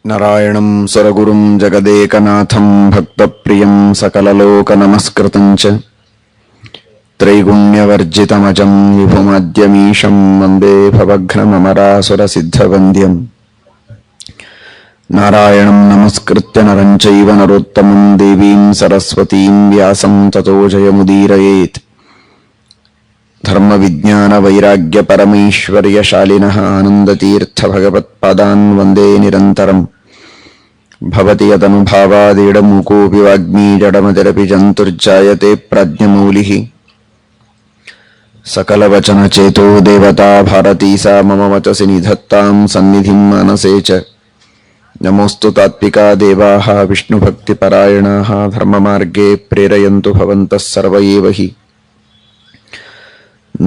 ನಾರಾಯಣಂ ಸುರಗುರುಂ ಜಗದೇಕನಾಥಂ ಭಕ್ತಪ್ರಿಯಂ ಸಕಲಲೋಕನಮಸ್ಕೃತಂ ಚ ತ್ರೈಗುಣ್ಯವರ್ಜಿತಮಜಂ ವಿಭುಮದ್ಯಮೀಶಂ ವಂದೇ ಭವಘ್ನಮರಾಸುರಸಿದ್ಧವಂದ್ಯಂ ನಾರಾಯಣಂ ನಮಸ್ಕೃತ್ಯ ನರಂ ಚೈವ ನರೋತ್ತಮಂ ದೇವೀಂ ಸರಸ್ವತೀಂ ವ್ಯಾಸಂ ತತೋ ಜಯಮುದೀರಯೇತ್. ಧರ್ಮವಿಜ್ಞಾನ ವೈರಾಗ್ಯ ಪರಮೈಶ್ವರ್ಯ ಶಾಲಿನಃ ಆನಂದತೀರ್ಥ ಭಗವತ್ಪಾದಾನ್ ವಂದೇ ನಿರಂತರಂ. ಭವತಿ ಯದನುಭಾವಾದೀಡಮೂಕೋಪಿ ವಾಗ್ಮೀ ಜಡಮತಿರಪಿ ಜಂತುರ್ಜಾಯತೆ ಪ್ರಾಜ್ಞಮೌಲಿಃ. ಸಕಲವಚನಚೇತೋ ದೇವತಾ ಭಾರತೀ ಸಾ ಮಮ ವಚಸಿ ನಿಧತ್ತಾಂ ಸನ್ನಿಧಿಂ ಮಾನಸೇ ಚ. ನಮೋऽस्तु ತಾತ್ವಿಕಾ ದೇವಾಃ ವಿಷ್ಣುಭಕ್ತಿಪರಾಯಣಾಃ ಧರ್ಮಮಾರ್ಗೇ ಪ್ರೇರಯन्तु ಭವಂತಃ ಸರ್ವ ಏವ ಹಿ.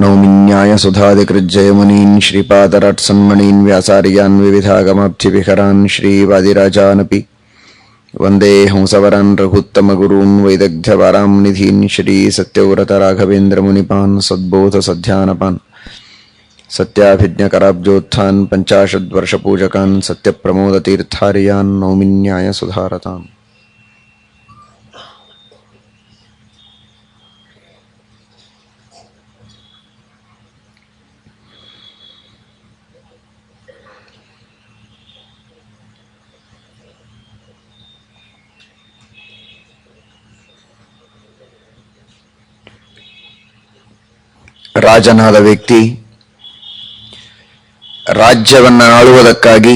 ನೌಮಿನ್ಯಾಯ ಸುಧಾದಿಕೃಜ್ಜಯಮುನೀನ್ ಶ್ರೀಪಾದರಾಟ್ಸನ್ಮಣೀನ್ ವ್ಯಾಸಾರ್ಯಾನ್ ವಿವಿಧಾಗಮಾಬ್ಧಿವಿಹರಾನ್ ಶ್ರೀವಾದಿರಾಜಾನಪಿ ವಂದೇ ಹಂಸವರಾನ್ ರಘುತ್ತಮಗುರೂನ್ ವೈದಗ್ಧ್ಯವಾರಾಂ ನಿಧೀನ್ ಶ್ರೀ ಸತ್ಯವ್ರತ ರಾಘವೇಂದ್ರ ಮುನಿಪಾನ್ ಸದ್ಬೋಧ ಸಧ್ಯಾನಪಾನ್ ಸತ್ಯಾಭಿಜ್ಞಕರಾಬ್ಜೋತ್ಥಾನ್ ಪಂಚಾಶದ್ವರ್ಷಪೂಜಕಾನ್ ಸತ್ಯಪ್ರಮೋದತೀರ್ಥಾರ್ಯಾನ್ ನೌಮಿನ್ಯಾಯ ಸುಧಾರತಾನ್. ರಾಜನಾದ ವ್ಯಕ್ತಿ ರಾಜ್ಯವನ್ನು ಆಳುವುದಕ್ಕಾಗಿ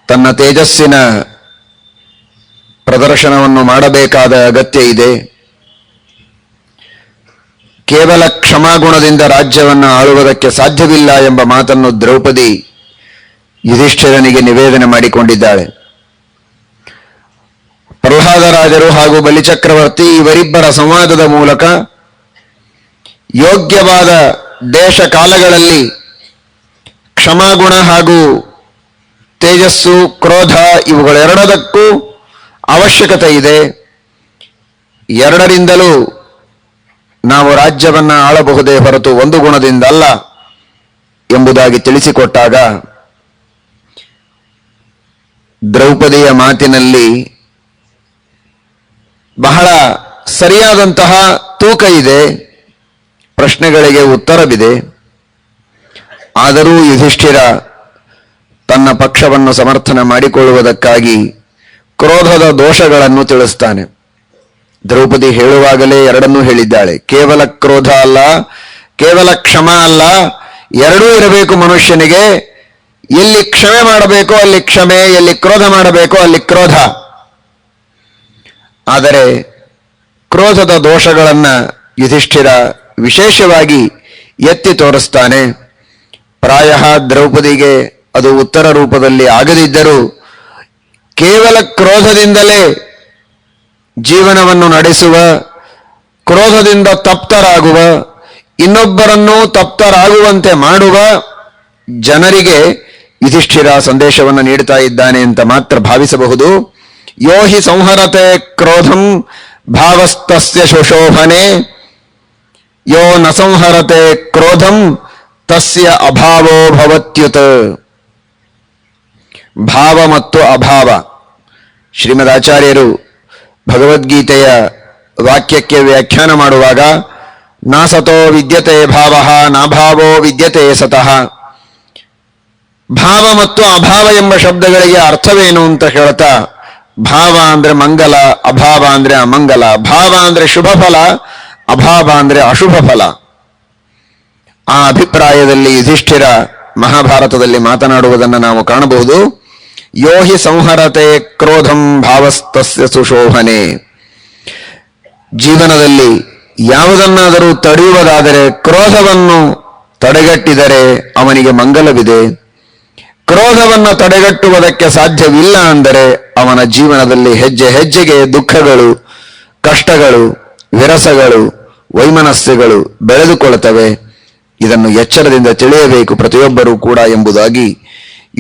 ತನ್ನ ತೇಜಸ್ಸಿನ ಪ್ರದರ್ಶನವನ್ನು ಮಾಡಬೇಕಾದ ಅಗತ್ಯ ಇದೆ. ಕೇವಲ ಕ್ಷಮಾಗುಣದಿಂದ ರಾಜ್ಯವನ್ನು ಆಳುವುದಕ್ಕೆ ಸಾಧ್ಯವಿಲ್ಲ ಎಂಬ ಮಾತನ್ನು ದ್ರೌಪದಿ ಯುಧಿಷ್ಠಿರನಿಗೆ ನಿವೇದನೆ ಮಾಡಿಕೊಂಡಿದ್ದಾಳೆ. ಪ್ರಹ್ಲಾದರಾಜರು ಹಾಗೂ ಬಲಿಚಕ್ರವರ್ತಿ ಇವರಿಬ್ಬರ ಸಂವಾದದ ಮೂಲಕ ಯೋಗ್ಯವಾದ ದೇಶ ಕಾಲಗಳಲ್ಲಿ ಕ್ಷಮಾಗುಣ ಹಾಗೂ ತೇಜಸ್ಸು ಕ್ರೋಧ ಇವುಗಳೆರಡದಕ್ಕೂ ಅವಶ್ಯಕತೆ ಇದೆ. ಎರಡರಿಂದಲೂ ನಾವು ರಾಜ್ಯವನ್ನು ಆಳಬಹುದೇ ಹೊರತು ಒಂದು ಗುಣದಿಂದ ಅಲ್ಲ ಎಂಬುದಾಗಿ ತಿಳಿಸಿಕೊಟ್ಟಾಗ ದ್ರೌಪದಿಯ ಮಾತಿನಲ್ಲಿ ಬಹಳ ಸರಿಯಾದಂತಹ ತೂಕ ಇದೆ, ಪ್ರಶ್ನೆಗಳಿಗೆ ಉತ್ತರವಿದೆ. ಆದರೂ ಯುಧಿಷ್ಠಿರ ತನ್ನ ಪಕ್ಷವನ್ನು ಸಮರ್ಥನೆ ಮಾಡಿಕೊಳ್ಳುವುದಕ್ಕಾಗಿ ಕ್ರೋಧದ ದೋಷಗಳನ್ನು ತಿಳಿಸ್ತಾನೆ. ದ್ರೌಪದಿ ಹೇಳುವಾಗಲೇ ಎರಡನ್ನೂ ಹೇಳಿದ್ದಾಳೆ. ಕೇವಲ ಕ್ರೋಧ ಅಲ್ಲ, ಕೇವಲ ಕ್ಷಮ ಅಲ್ಲ, ಎರಡೂ ಇರಬೇಕು ಮನುಷ್ಯನಿಗೆ. ಎಲ್ಲಿ ಕ್ಷಮೆ ಮಾಡಬೇಕೋ ಅಲ್ಲಿ ಕ್ಷಮೆ, ಎಲ್ಲಿ ಕ್ರೋಧ ಮಾಡಬೇಕೋ ಅಲ್ಲಿ ಕ್ರೋಧ. ಆದರೆ ಕ್ರೋಧದ ದೋಷಗಳನ್ನು ಯುಧಿಷ್ಠಿರ ವಿಶೇಷವಾಗಿ ಎತ್ತಿ ತೋರಿಸ್ತಾನೆ. ಪ್ರಾಯ ದ್ರೌಪದಿಗೆ ಅದು ಉತ್ತರ ರೂಪದಲ್ಲಿ ಆಗದಿದ್ದರೂ ಕೇವಲ ಕ್ರೋಧದಿಂದಲೇ ಜೀವನವನ್ನು ನಡೆಸುವ, ಕ್ರೋಧದಿಂದ ತಪ್ತರಾಗುವ, ಇನ್ನೊಬ್ಬರನ್ನೂ ತಪ್ತರಾಗುವಂತೆ ಮಾಡುವ ಜನರಿಗೆ ಯುಧಿಷ್ಠಿರ ಸಂದೇಶವನ್ನು ನೀಡ್ತಾ ಇದ್ದಾನೆ ಅಂತ ಮಾತ್ರ ಭಾವಿಸಬಹುದು. ಯೋ ಹಿ ಸಂಹರತೆ ಕ್ರೋಧಂ ಭಾವಸ್ತಸ್ಯ ಶುಶೋಭನೆ, ಯೋ ನ ಸಂಹರತೆ ಕ್ರೋಧಂ ತಸ್ಯ ಅಭಾವೋ ಭವತ್ಯುತ. ಭಾವ ಮತ್ತು ಅಭಾವ. ಶ್ರೀಮದ್ ಆಚಾರ್ಯರು ಭಗವದ್ಗೀತೆಯ ವಾಕ್ಯಕ್ಕೆ ವ್ಯಾಖ್ಯಾನ ಮಾಡುವಾಗ ನಾ ಸತೋ ವಿದ್ಯತೆ ಭಾವ ನಾಭಾವೋ ವಿದ್ಯತೆ ಸತಃ. ಭಾವ ಮತ್ತು ಅಭಾವ ಎಂಬ ಶಬ್ದಗಳಿಗೆ ಅರ್ಥವೇನು ಅಂತ ಹೇಳ್ತಾ, ಭಾವ ಅಂದ್ರೆ ಮಂಗಲ, ಅಭಾವ ಅಂದ್ರೆ ಅಮಂಗಲ. ಭಾವ ಅಂದ್ರೆ ಶುಭ ಫಲ, ಅಭಾವ ಅಂದ್ರೆ ಅಶುಭ ಫಲ. ಆ ಅಭಿಪ್ರಾಯದಲ್ಲಿ ಯುಧಿಷ್ಠಿರ ಮಹಾಭಾರತದಲ್ಲಿ ಮಾತನಾಡುವುದನ್ನು ನಾವು ಕಾಣಬಹುದು. ಯೋ ಹಿ ಸಂಹರತೆ ಕ್ರೋಧಂ ಭಾವಸ್ತಸ್ಯ ಸುಶೋಭನೆ. ಜೀವನದಲ್ಲಿ ಯಾವುದನ್ನಾದರೂ ತಡೆಯುವುದಾದರೆ ಕ್ರೋಧವನ್ನು ತಡೆಗಟ್ಟಿದರೆ ಅವನಿಗೆ ಮಂಗಲವಿದೆ. ಕ್ರೋಧವನ್ನು ತಡೆಗಟ್ಟುವುದಕ್ಕೆ ಸಾಧ್ಯವಿಲ್ಲ ಅಂದರೆ ಅವನ ಜೀವನದಲ್ಲಿ ಹೆಜ್ಜೆ ಹೆಜ್ಜೆಗೆ ದುಃಖಗಳು, ಕಷ್ಟಗಳು, ವಿರಸಗಳು, ವೈಮನಸ್ಯಗಳು ಬೆಳೆದುಕೊಳ್ಳುತ್ತವೆ. ಇದನ್ನು ಎಚ್ಚರದಿಂದ ತಿಳಿಯಬೇಕು ಪ್ರತಿಯೊಬ್ಬರೂ ಕೂಡ ಎಂಬುದಾಗಿ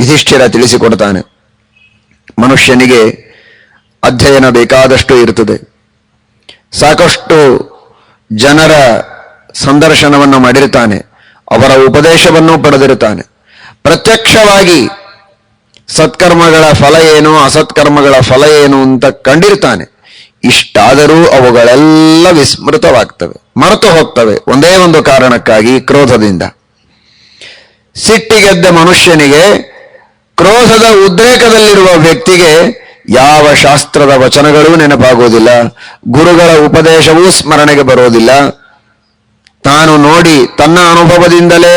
ಯುಧಿಷ್ಠಿರ ತಿಳಿಸಿಕೊಡ್ತಾನೆ. ಮನುಷ್ಯನಿಗೆ ಅಧ್ಯಯನ ಬೇಕಾದಷ್ಟು ಇರುತ್ತದೆ. ಸಾಕಷ್ಟು ಜನರ ಸಂದರ್ಶನವನ್ನು ಮಾಡಿರುತ್ತಾನೆ, ಅವರ ಉಪದೇಶವನ್ನು ಪಡೆದಿರುತ್ತಾನೆ. ಪ್ರತ್ಯಕ್ಷವಾಗಿ ಸತ್ಕರ್ಮಗಳ ಫಲ ಏನು, ಅಸತ್ಕರ್ಮಗಳ ಫಲ ಏನು ಅಂತ ಕಂಡಿರ್ತಾನೆ. ಇಷ್ಟಾದರೂ ಅವುಗಳೆಲ್ಲ ವಿಸ್ಮೃತವಾಗ್ತವೆ, ಮರೆತು ಹೋಗ್ತವೆ. ಒಂದೇ ಒಂದು ಕಾರಣಕ್ಕಾಗಿ, ಕ್ರೋಧದಿಂದ. ಸಿಟ್ಟಿಗೆದ್ದ ಮನುಷ್ಯನಿಗೆ, ಕ್ರೋಧದ ಉದ್ರೇಕದಲ್ಲಿರುವ ವ್ಯಕ್ತಿಗೆ ಯಾವ ಶಾಸ್ತ್ರದ ವಚನಗಳೂ ನೆನಪಾಗುವುದಿಲ್ಲ, ಗುರುಗಳ ಉಪದೇಶವೂ ಸ್ಮರಣೆಗೆ ಬರೋದಿಲ್ಲ. ತಾನು ನೋಡಿ ತನ್ನ ಅನುಭವದಿಂದಲೇ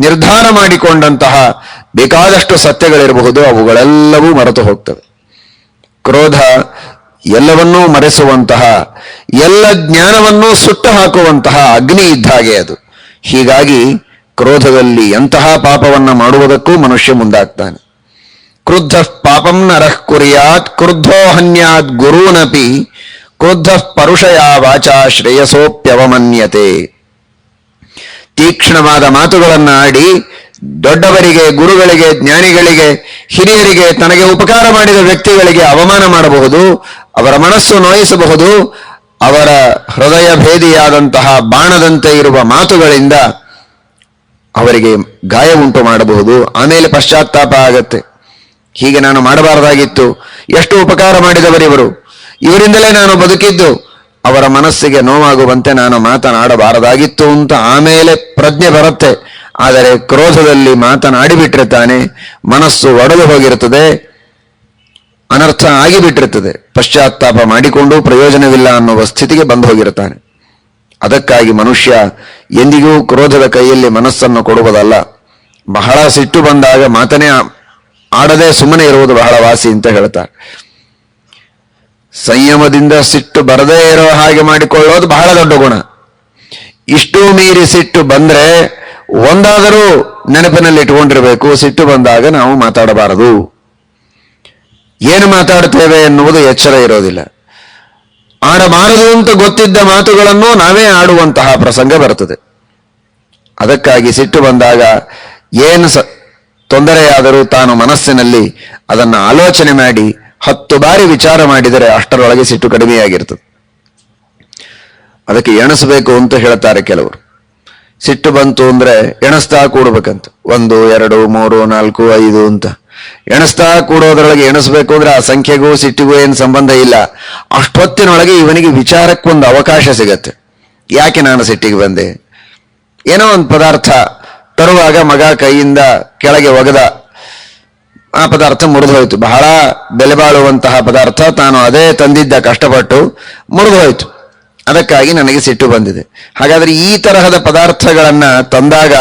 ನಿರ್ಧಾರ ಮಾಡಿಕೊಂಡಂತಹ ಬೇಕಾದಷ್ಟು ಸತ್ಯಗಳಿರಬಹುದು, ಅವುಗಳೆಲ್ಲವೂ ಮರೆತು ಹೋಗ್ತವೆ. ಕ್ರೋಧ ಎಲ್ಲವನ್ನೂ ಮರೆಸುವಂತಹ, ಎಲ್ಲ ಜ್ಞಾನವನ್ನೂ ಸುಟ್ಟು ಹಾಕುವಂತಹ ಅಗ್ನಿ ಇದ್ದ ಹಾಗೆ ಅದು. ಹೀಗಾಗಿ ಕ್ರೋಧದಲ್ಲಿ ಎಂತಹ ಪಾಪವನ್ನ ಮಾಡುವುದಕ್ಕೂ ಮನುಷ್ಯ ಮುಂದಾಗ್ತಾನೆ. ಕ್ರುದ್ಧ ಪಾಪಂ ನರಃ ಕುರ್ಯಾತ್ ಕ್ರುದ್ಧೋ ಹನ್ಯಾತ್ ಗುರೂನಪಿ ಕ್ರುದ್ಧ ಪರುಷಯ ವಾಚಾ ಶ್ರೇಯಸೋಪ್ಯವಮನ್ಯತೆ. ತೀಕ್ಷ್ಣವಾದ ಮಾತುಗಳನ್ನು ಆಡಿ ದೊಡ್ಡವರಿಗೆ, ಗುರುಗಳಿಗೆ, ಜ್ಞಾನಿಗಳಿಗೆ, ಹಿರಿಯರಿಗೆ, ತನಗೆ ಉಪಕಾರ ಮಾಡಿದ ವ್ಯಕ್ತಿಗಳಿಗೆ ಅವಮಾನ ಮಾಡಬಹುದು, ಅವರ ಮನಸ್ಸು ನೋಯಿಸಬಹುದು. ಅವರ ಹೃದಯ ಭೇದಿಯಾದಂತಹ ಬಾಣದಂತೆ ಇರುವ ಮಾತುಗಳಿಂದ ಅವರಿಗೆ ಗಾಯ ಉಂಟು ಮಾಡಬಹುದು. ಆಮೇಲೆ ಪಶ್ಚಾತ್ತಾಪ ಆಗತ್ತೆ, ಹೀಗೆ ನಾನು ಮಾಡಬಾರದಾಗಿತ್ತು, ಎಷ್ಟು ಉಪಕಾರ ಮಾಡಿದವರಿವರು, ಇವರಿಂದಲೇ ನಾನು ಬದುಕಿದ್ದು. ಅವರ ಮನಸ್ಸಿಗೆ ನೋವಾಗುವಂತೆ ನಾನು ಮಾತನಾಡಬಾರದಾಗಿತ್ತು ಅಂತ ಆಮೇಲೆ ಪ್ರಜ್ಞೆ ಬರುತ್ತೆ. ಆದರೆ ಕ್ರೋಧದಲ್ಲಿ ಮಾತನಾಡಿಬಿಟ್ಟಿರ್ತಾನೆ, ಮನಸ್ಸು ಒಡೆದು ಹೋಗಿರುತ್ತದೆ, ಅನರ್ಥ ಆಗಿಬಿಟ್ಟಿರ್ತದೆ. ಪಶ್ಚಾತ್ತಾಪ ಮಾಡಿಕೊಂಡು ಪ್ರಯೋಜನವಿಲ್ಲ ಅನ್ನುವ ಸ್ಥಿತಿಗೆ ಬಂದು ಹೋಗಿರ್ತಾನೆ. ಅದಕ್ಕಾಗಿ ಮನುಷ್ಯ ಎಂದಿಗೂ ಕ್ರೋಧದ ಕೈಯಲ್ಲಿ ಮನಸ್ಸನ್ನು ಕೊಡುವುದಲ್ಲ. ಬಹಳ ಸಿಟ್ಟು ಬಂದಾಗ ಮಾತನೇ ಆಡದೆ ಸುಮ್ಮನೆ ಇರುವುದು ಬಹಳ ವಾಸಿ ಅಂತ ಹೇಳ್ತಾರೆ. ಸಂಯಮದಿಂದ ಸಿಟ್ಟು ಬರದೇ ಇರೋ ಹಾಗೆ ಮಾಡಿಕೊಳ್ಳೋದು ಬಹಳ ದೊಡ್ಡ ಗುಣ. ಇಷ್ಟೂ ಮೀರಿ ಸಿಟ್ಟು ಬಂದ್ರೆ ಒಂದಾದರೂ ನೆನಪಿನಲ್ಲಿ ಇಟ್ಕೊಂಡಿರಬೇಕು, ಸಿಟ್ಟು ಬಂದಾಗ ನಾವು ಮಾತಾಡಬಾರದು. ಏನು ಮಾತಾಡ್ತೇವೆ ಎನ್ನುವುದು ಎಚ್ಚರ ಇರೋದಿಲ್ಲ. ಆಡಬಾರದು ಅಂತ ಗೊತ್ತಿದ್ದ ಮಾತುಗಳನ್ನು ನಾವೇ ಆಡುವಂತಹ ಪ್ರಸಂಗ ಬರುತ್ತದೆ. ಅದಕ್ಕಾಗಿ ಸಿಟ್ಟು ಬಂದಾಗ ಏನು ತೊಂದರೆಯಾದರೂ ತಾನು ಮನಸ್ಸಿನಲ್ಲಿ ಅದನ್ನು ಆಲೋಚನೆ ಮಾಡಿ 10 ಬಾರಿ ವಿಚಾರ ಮಾಡಿದರೆ ಅಷ್ಟರೊಳಗೆ ಸಿಟ್ಟು ಕಡಿಮೆಯಾಗಿರ್ತದೆ. ಅದಕ್ಕೆ ಎಣಿಸಬೇಕು ಅಂತ ಹೇಳ್ತಾರೆ ಕೆಲವರು. ಸಿಟ್ಟು ಬಂತು ಅಂದ್ರೆ ಎಣಿಸ್ತಾ ಕೂಡಬೇಕಂತ, 1 2 3 4 5 ಅಂತ ಎಣಿಸ್ತಾ ಕೂಡೋದ್ರೊಳಗೆ. ಎಣಿಸ್ಬೇಕು ಅಂದ್ರೆ ಆ ಸಂಖ್ಯೆಗೂ ಸಿಟ್ಟಿಗೂ ಏನು ಸಂಬಂಧ ಇಲ್ಲ. ಅಷ್ಟೊತ್ತಿನೊಳಗೆ ಇವನಿಗೆ ವಿಚಾರಕ್ಕೊಂದು ಅವಕಾಶ ಸಿಗತ್ತೆ. ಯಾಕೆ ನಾನು ಸಿಟ್ಟಿಗೆ ಬಂದೆ? ಏನೋ ಒಂದು ಪದಾರ್ಥ ತರುವಾಗ ಮಗ ಕೈಯಿಂದ ಕೆಳಗೆ ಒಗೆದ, ಆ ಪದಾರ್ಥ ಮುರಿದು ಹೋಯ್ತು. ಬಹಳ ಬೆಲೆ ಬಾಳುವಂತಹ ಪದಾರ್ಥ, ತಾನು ಅದೇ ತಂದಿದ್ದ ಕಷ್ಟಪಟ್ಟು, ಮುರಿದು ಹೋಯ್ತು. ಅದಕ್ಕಾಗಿ ನನಗೆ ಸಿಟ್ಟು ಬಂದಿದೆ. ಹಾಗಾದ್ರೆ ಈ ತರಹದ ಪದಾರ್ಥಗಳನ್ನ ತಂದಾಗ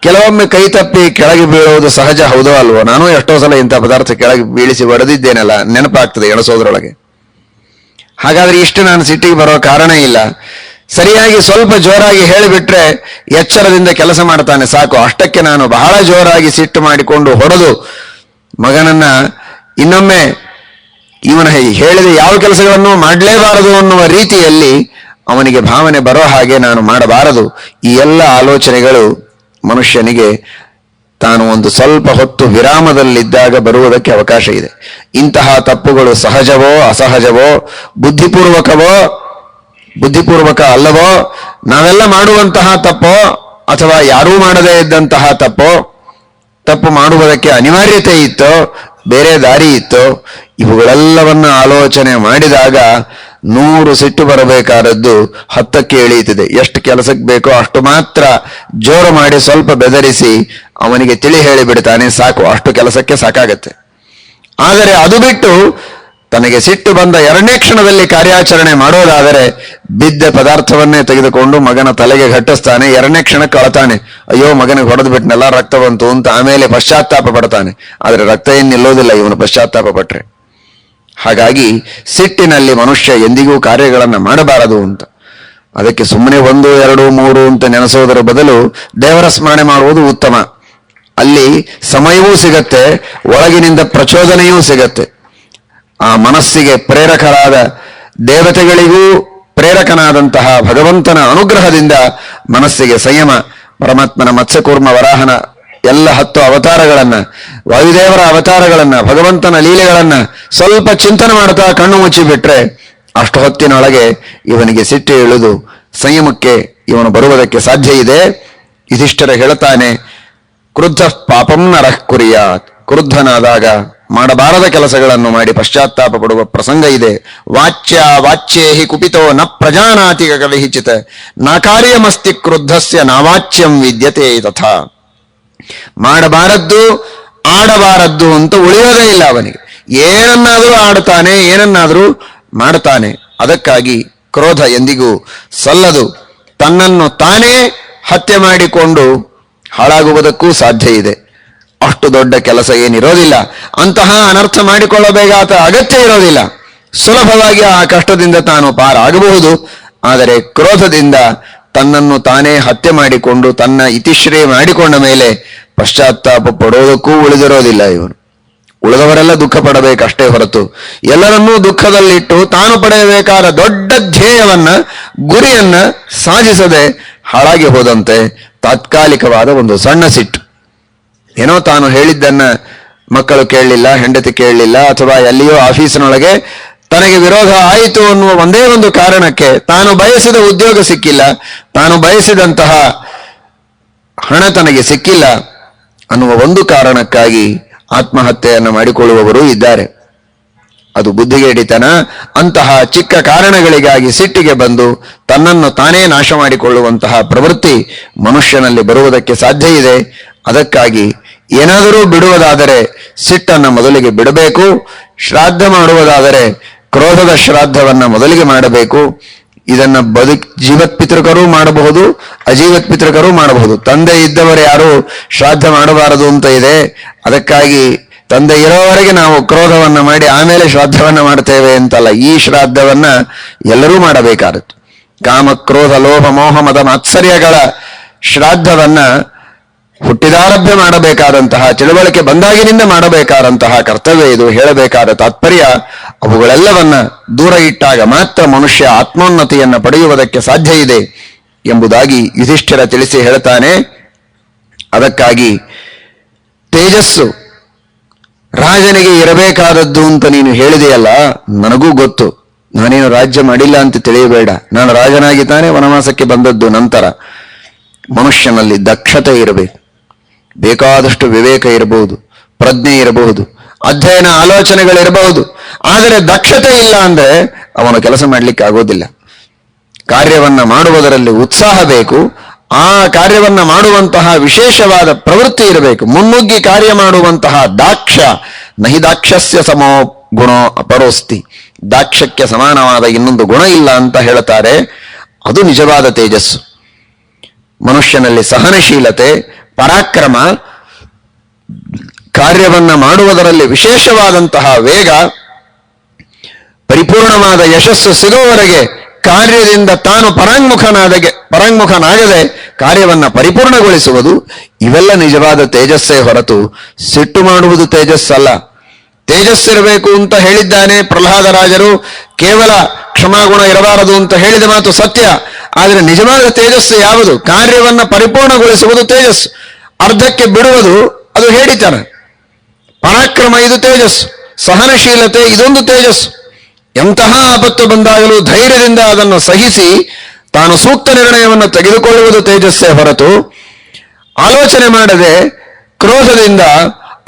ಕೆಲವೊಮ್ಮೆ ಕೈ ತಪ್ಪಿ ಕೆಳಗೆ ಬೀಳುವುದು ಸಹಜ, ಹೌದೋ ಅಲ್ವೋ? ನಾನು ಎಷ್ಟೋ ಸಲ ಇಂಥ ಪದಾರ್ಥ ಕೆಳಗೆ ಬೀಳಿಸಿ ಒಡೆದಿದ್ದೇನಲ್ಲ, ನೆನಪಾಗ್ತದೆ ಎಣಸೋದ್ರೊಳಗೆ. ಹಾಗಾದ್ರೆ ಇಷ್ಟು ನಾನು ಸಿಟ್ಟಿಗೆ ಬರೋ ಕಾರಣ ಇಲ್ಲ. ಸರಿಯಾಗಿ ಸ್ವಲ್ಪ ಜೋರಾಗಿ ಹೇಳಿಬಿಟ್ರೆ ಎಚ್ಚರದಿಂದ ಕೆಲಸ ಮಾಡ್ತಾನೆ, ಸಾಕು. ಅಷ್ಟಕ್ಕೆ ನಾನು ಬಹಳ ಜೋರಾಗಿ ಸಿಟ್ಟು ಮಾಡಿಕೊಂಡು ಹೊಡೆದು ಮಗನನ್ನ ಇನ್ನೊಮ್ಮೆ ಇವನ ಹೇಳಿದ ಯಾವ ಕೆಲಸಗಳನ್ನು ಮಾಡಲೇಬಾರದು ಅನ್ನುವ ರೀತಿಯಲ್ಲಿ ಅವನಿಗೆ ಭಾವನೆ ಬರೋ ಹಾಗೆ ನಾನು ಮಾಡಬಾರದು. ಈ ಎಲ್ಲ ಆಲೋಚನೆಗಳು ಮನುಷ್ಯನಿಗೆ ತಾನು ಒಂದು ಸ್ವಲ್ಪ ಹೊತ್ತು ವಿರಾಮದಲ್ಲಿದ್ದಾಗ ಬರುವುದಕ್ಕೆ ಅವಕಾಶ ಇದೆ. ಇಂತಹ ತಪ್ಪುಗಳು ಸಹಜವೋ ಅಸಹಜವೋ, ಬುದ್ಧಿಪೂರ್ವಕ ಅಲ್ಲವೋ, ನಾವೆಲ್ಲ ಮಾಡುವಂತಹ ತಪ್ಪೋ ಅಥವಾ ಯಾರೂ ಮಾಡದೇ ಇದ್ದಂತಹ ತಪ್ಪು ಮಾಡುವುದಕ್ಕೆ ಅನಿವಾರ್ಯತೆ ಇತ್ತೋ, ಬೇರೆ ದಾರಿ ಇತ್ತೋ, ಇವುಗಳೆಲ್ಲವನ್ನ ಆಲೋಚನೆ ಮಾಡಿದಾಗ 100 ಸಿಟ್ಟು ಬರಬೇಕಾದದ್ದು 10ಕ್ಕೆ ಇಳಿಯುತ್ತದೆ. ಎಷ್ಟು ಕೆಲಸಕ್ಕೆ ಬೇಕೋ ಅಷ್ಟು ಮಾತ್ರ ಜೋರು ಮಾಡಿ ಸ್ವಲ್ಪ ಬೆದರಿಸಿ ಅವನಿಗೆ ತಿಳಿ ಹೇಳಿಬಿಡ್ತಾನೆ, ಸಾಕು. ಅಷ್ಟು ಕೆಲಸಕ್ಕೆ ಸಾಕಾಗತ್ತೆ. ಆದರೆ ಅದು ಬಿಟ್ಟು ತನಗೆ ಸಿಟ್ಟು ಬಂದ 2ನೇ ಕ್ಷಣದಲ್ಲಿ ಕಾರ್ಯಾಚರಣೆ ಮಾಡೋದಾದರೆ ಬಿದ್ದ ಪದಾರ್ಥವನ್ನೇ ತೆಗೆದುಕೊಂಡು ಮಗನ ತಲೆಗೆ ಘಟ್ಟಿಸ್ತಾನೆ. 2ನೇ ಕ್ಷಣಕ್ಕೆ ಅಳತಾನೆ, ಅಯ್ಯೋ ಮಗನಿಗೆ ಹೊಡೆದು ಬಿಟ್ನೆಲ್ಲ, ರಕ್ತ ಬಂತು ಅಂತ. ಆಮೇಲೆ ಪಶ್ಚಾತ್ತಾಪ ಪಡ್ತಾನೆ. ಆದರೆ ರಕ್ತ ಏನು ನಿಲ್ಲೋದಿಲ್ಲ ಇವನು ಪಶ್ಚಾತ್ತಾಪ ಪಟ್ರೆ. ಹಾಗಾಗಿ ಸಿಟ್ಟಿನಲ್ಲಿ ಮನುಷ್ಯ ಎಂದಿಗೂ ಕಾರ್ಯಗಳನ್ನು ಮಾಡಬಾರದು ಅಂತ. ಅದಕ್ಕೆ ಸುಮ್ಮನೆ 1 2 3 ಅಂತ ನೆನೆಸೋದರ ಬದಲು ದೇವರ ಸ್ಮರಣೆ ಮಾಡುವುದು ಉತ್ತಮ. ಅಲ್ಲಿ ಸಮಯವೂ ಸಿಗತ್ತೆ, ಒಳಗಿನಿಂದ ಪ್ರಚೋದನೆಯೂ ಸಿಗತ್ತೆ. ಆ ಮನಸ್ಸಿಗೆ ಪ್ರೇರಕರಾದ ದೇವತೆಗಳಿಗೂ ಪ್ರೇರಕನಾದಂತಹ ಭಗವಂತನ ಅನುಗ್ರಹದಿಂದ ಮನಸ್ಸಿಗೆ ಸಂಯಮ, ಪರಮಾತ್ಮನ ಮತ್ಸ್ಯಕೂರ್ಮ ವರಾಹನ ಎಲ್ಲ 10 ಅವತಾರಗಳನ್ನ, ವಾಯುದೇವರ ಅವತಾರಗಳನ್ನ, ಭಗವಂತನ ಲೀಲೆಗಳನ್ನ ಸ್ವಲ್ಪ ಚಿಂತನೆ ಮಾಡ್ತಾ ಕಣ್ಣು ಮುಚ್ಚಿಬಿಟ್ರೆ ಅಷ್ಟು ಹೊತ್ತಿನೊಳಗೆ ಇವನಿಗೆ ಸಿಟ್ಟು ಇಳಿದು ಸಂಯಮಕ್ಕೆ ಇವನು ಬರುವುದಕ್ಕೆ ಸಾಧ್ಯ ಇದೆ. ಯುಧಿಷ್ಠಿರ ಹೇಳ್ತಾನೆ, ಕ್ರುದ್ಧ ಪಾಪಂ ನರಃ ಕುರ್ಯಾತ್. ಕ್ರುದ್ಧನಾದಾಗ ಮಾಡಬಾರದ ಕೆಲಸಗಳನ್ನು ಮಾಡಿ ಪಶ್ಚಾತ್ತಾಪ ಪಡುವ ಪ್ರಸಂಗ ಇದೆ. ವಾಚ್ಯೇ ಕುಪಿತೋ ನ ಪ್ರಜಾನಾತಿ ಕವಿಹಿಚಿತ ನ ಕಾರ್ಯಮಸ್ತಿ ಕ್ರುದ್ಧಸ್ಯ ನಾವಾಚ್ಯಂ ವಿದ್ಯತೆ ತಥಾ. ಮಾಡಬಾರದ್ದು ಆಡಬಾರದ್ದು ಅಂತ ಉಳಿಯೋದೇ ಇಲ್ಲ ಅವನಿಗೆ. ಏನನ್ನಾದರೂ ಆಡ್ತಾನೆ, ಏನನ್ನಾದರೂ ಮಾಡ್ತಾನೆ. ಅದಕ್ಕಾಗಿ ಕ್ರೋಧ ಎಂದಿಗೂ ಸಲ್ಲದು. ತನ್ನನ್ನು ತಾನೇ ಹತ್ಯೆ ಮಾಡಿಕೊಂಡು ಹಾಳಾಗುವುದಕ್ಕೂ ಸಾಧ್ಯ ಇದೆ. ಅಷ್ಟು ದೊಡ್ಡ ಕೆಲಸ ಏನಿರೋದಿಲ್ಲ, ಅಂತಹ ಅನರ್ಥ ಮಾಡಿಕೊಳ್ಳಬೇಕಾದ ಅಗತ್ಯ ಇರೋದಿಲ್ಲ. ಸುಲಭವಾಗಿ ಆ ಕಷ್ಟದಿಂದ ತಾನು ಪಾರಾಗಬಹುದು. ಆದರೆ ಕ್ರೋಧದಿಂದ ತನ್ನನ್ನು ತಾನೇ ಹತ್ಯೆ ಮಾಡಿಕೊಂಡು ತನ್ನ ಇತಿಶ್ರೇ ಮಾಡಿಕೊಂಡ ಮೇಲೆ ಪಶ್ಚಾತ್ತಾಪ ಪಡೋದಕ್ಕೂ ಉಳಿದಿರೋದಿಲ್ಲ ಇವನು. ಉಳಿದವರೆಲ್ಲ ದುಃಖ ಪಡಬೇಕಷ್ಟೇ ಹೊರತು ಎಲ್ಲರನ್ನೂ ದುಃಖದಲ್ಲಿಟ್ಟು ತಾನು ಪಡೆಯಬೇಕಾದ ದೊಡ್ಡ ಧ್ಯೇಯವನ್ನ, ಗುರಿಯನ್ನ ಸಾಧಿಸದೆ ಹಾಳಾಗಿ ಹೋದಂತೆ ತಾತ್ಕಾಲಿಕವಾದ ಒಂದು ಸಣ್ಣ ಸಿಟ್ಟು. ಏನೋ ತಾನು ಹೇಳಿದ್ದನ್ನ ಮಕ್ಕಳು ಕೇಳಲಿಲ್ಲ, ಹೆಂಡತಿ ಕೇಳಲಿಲ್ಲ, ಅಥವಾ ಎಲ್ಲಿಯೋ ಆಫೀಸಿನೊಳಗೆ ತನಗೆ ವಿರೋಧ ಆಯಿತು ಅನ್ನುವ ಒಂದೇ ಒಂದು ಕಾರಣಕ್ಕೆ ತಾನು ಬಯಸಿದ ಉದ್ಯೋಗ ಸಿಕ್ಕಿಲ್ಲ, ತಾನು ಬಯಸಿದಂತಹ ಹಣ ತನಗೆ ಸಿಕ್ಕಿಲ್ಲ ಅನ್ನುವ ಒಂದು ಕಾರಣಕ್ಕಾಗಿ ಆತ್ಮಹತ್ಯೆಯನ್ನು ಮಾಡಿಕೊಳ್ಳುವವರು ಇದ್ದಾರೆ. ಅದು ಬುದ್ಧಿಗೇಡಿತನ. ಅಂತಹ ಚಿಕ್ಕ ಕಾರಣಗಳಿಗಾಗಿ ಸಿಟ್ಟಿಗೆ ಬಂದು ತನ್ನನ್ನು ತಾನೇ ನಾಶ ಮಾಡಿಕೊಳ್ಳುವಂತಹ ಪ್ರವೃತ್ತಿ ಮನುಷ್ಯನಲ್ಲಿ ಬರುವುದಕ್ಕೆ ಸಾಧ್ಯ ಇದೆ. ಅದಕ್ಕಾಗಿ ಏನಾದರೂ ಬಿಡುವುದಾದರೆ ಸಿಟ್ಟನ್ನು ಮೊದಲಿಗೆ ಬಿಡಬೇಕು. ಶ್ರಾದ್ದ ಮಾಡುವುದಾದರೆ ಕ್ರೋಧದ ಶ್ರಾದ್ದವನ್ನ ಮೊದಲಿಗೆ ಮಾಡಬೇಕು. ಇದನ್ನ ಜೀವತ್ ಪಿತೃಕರೂ ಮಾಡಬಹುದು, ಅಜೀವತ್ ಪಿತೃಕರೂ ಮಾಡಬಹುದು. ತಂದೆ ಇದ್ದವರು ಯಾರು ಶ್ರಾದ್ದ ಮಾಡಬಾರದು ಅಂತ ಇದೆ. ಅದಕ್ಕಾಗಿ ತಂದೆ ಇರೋವರೆಗೆ ನಾವು ಕ್ರೋಧವನ್ನ ಮಾಡಿ ಆಮೇಲೆ ಶ್ರಾದ್ದವನ್ನ ಮಾಡ್ತೇವೆ ಅಂತಲ್ಲ. ಈ ಶ್ರಾದ್ದವನ್ನ ಎಲ್ಲರೂ ಮಾಡಬೇಕಾದದ್ದು. ಕಾಮ, ಕ್ರೋಧ, ಲೋಭ, ಮೋಹ, ಮದ, ಮಾತ್ಸರ್ಯಗಳ ಶ್ರಾದ್ದವನ್ನ ಹುಟ್ಟಿದಾರಭ್ಯ ಮಾಡಬೇಕಾದಂತಹ, ತಿಳುವಳಿಕೆ ಬಂದಾಗಿನಿಂದ ಮಾಡಬೇಕಾದಂತಹ ಕರ್ತವ್ಯ ಇದು. ಹೇಳಬೇಕಾದ ತಾತ್ಪರ್ಯ ಅವುಗಳೆಲ್ಲವನ್ನ ದೂರ ಇಟ್ಟಾಗ ಮಾತ್ರ ಮನುಷ್ಯ ಆತ್ಮೋನ್ನತಿಯನ್ನ ಪಡೆಯುವುದಕ್ಕೆ ಸಾಧ್ಯ ಇದೆ ಎಂಬುದಾಗಿ ಯುಧಿಷ್ಠಿರ ತಿಳಿಸಿ ಹೇಳ್ತಾನೆ. ಅದಕ್ಕಾಗಿ ತೇಜಸ್ಸು ರಾಜನಿಗೆ ಇರಬೇಕಾದದ್ದು ಅಂತ ನೀನು ಹೇಳಿದೆಯಲ್ಲ, ನನಗೂ ಗೊತ್ತು. ನಾನೇನು ರಾಜ್ಯ ಮಾಡಿಲ್ಲ ಅಂತ ತಿಳಿಯಬೇಡ. ನಾನು ರಾಜನಾಗಿ ತಾನೇ ವನವಾಸಕ್ಕೆ ಬಂದದ್ದು. ನಂತರ ಮನುಷ್ಯನಲ್ಲಿ ದಕ್ಷತೆ ಇರಬೇಕು, ಬೇಕಾದಷ್ಟು ವಿವೇಕ ಇರಬಹುದು, ಪ್ರಜ್ಞೆ ಇರಬಹುದು, ಅಧ್ಯಯನ ಆಲೋಚನೆಗಳಿರಬಹುದು. ಆದರೆ ದಕ್ಷತೆ ಇಲ್ಲ ಅಂದ್ರೆ ಅವನು ಕೆಲಸ ಮಾಡ್ಲಿಕ್ಕೆ ಆಗೋದಿಲ್ಲ. ಕಾರ್ಯವನ್ನ ಮಾಡುವುದರಲ್ಲಿ ಉತ್ಸಾಹ ಬೇಕು. ಆ ಕಾರ್ಯವನ್ನ ಮಾಡುವಂತಹ ವಿಶೇಷವಾದ ಪ್ರವೃತ್ತಿ ಇರಬೇಕು. ಮುನ್ನುಗ್ಗಿ ಕಾರ್ಯ ಮಾಡುವಂತಹ ದಾಕ್ಷ್ಯ. ನಹಿ ದಾಕ್ಷ್ಯಸ್ಯ ಸಮೋ ಗುಣೋ ಅಪರೋಸ್ತಿ. ದಾಕ್ಷ್ಯಕ್ಕೆ ಸಮಾನವಾದ ಇನ್ನೊಂದು ಗುಣ ಇಲ್ಲ ಅಂತ ಹೇಳ್ತಾರೆ. ಅದು ನಿಜವಾದ ತೇಜಸ್ಸು. ಮನುಷ್ಯನಲ್ಲಿ ಸಹನಶೀಲತೆ, ಪರಾಕ್ರಮ, ಕಾರ್ಯವನ್ನ ಮಾಡುವುದರಲ್ಲಿ ವಿಶೇಷವಾದಂತಹ ವೇಗ, ಪರಿಪೂರ್ಣವಾದ ಯಶಸ್ಸು ಸಿಗುವವರೆಗೆ ಕಾರ್ಯದಿಂದ ತಾನು ಪರಾಂಗುಖನಾಗದೆ ಕಾರ್ಯವನ್ನ ಪರಿಪೂರ್ಣಗೊಳಿಸುವುದು, ಇವೆಲ್ಲ ನಿಜವಾದ ತೇಜಸ್ಸೇ ಹೊರತು ಸಿಟ್ಟು ಮಾಡುವುದು ತೇಜಸ್ಸಲ್ಲ. ತೇಜಸ್ಸಿರಬೇಕು ಅಂತ ಹೇಳಿದ್ದಾನೆ ಪ್ರಹ್ಲಾದರಾಜರು. ಕೇವಲ ಕ್ಷಮಾಗುಣ ಇರಬಾರದು ಅಂತ ಹೇಳಿದ ಮಾತು ಸತ್ಯ. ಆದರೆ ನಿಜವಾದ ತೇಜಸ್ಸು ಯಾವುದು? ಕಾರ್ಯವನ್ನ ಪರಿಪೂರ್ಣಗೊಳಿಸುವುದು ತೇಜಸ್ಸು. ಅರ್ಧಕ್ಕೆ ಬಿಡುವುದು ಅದು ಹೇಳಿತನ. ಪರಾಕ್ರಮ ಇದು ತೇಜಸ್ಸು. ಸಹನಶೀಲತೆ ಇದೊಂದು ತೇಜಸ್ಸು. ಎಂತಹ ಆಪತ್ತು ಬಂದಾಗಲೂ ಧೈರ್ಯದಿಂದ ಅದನ್ನು ಸಹಿಸಿ ತಾನು ಸೂಕ್ತ ನಿರ್ಣಯವನ್ನು ತೆಗೆದುಕೊಳ್ಳುವುದು ತೇಜಸ್ಸೇ ಹೊರತು ಆಲೋಚನೆ ಮಾಡದೆ ಕ್ರೋಧದಿಂದ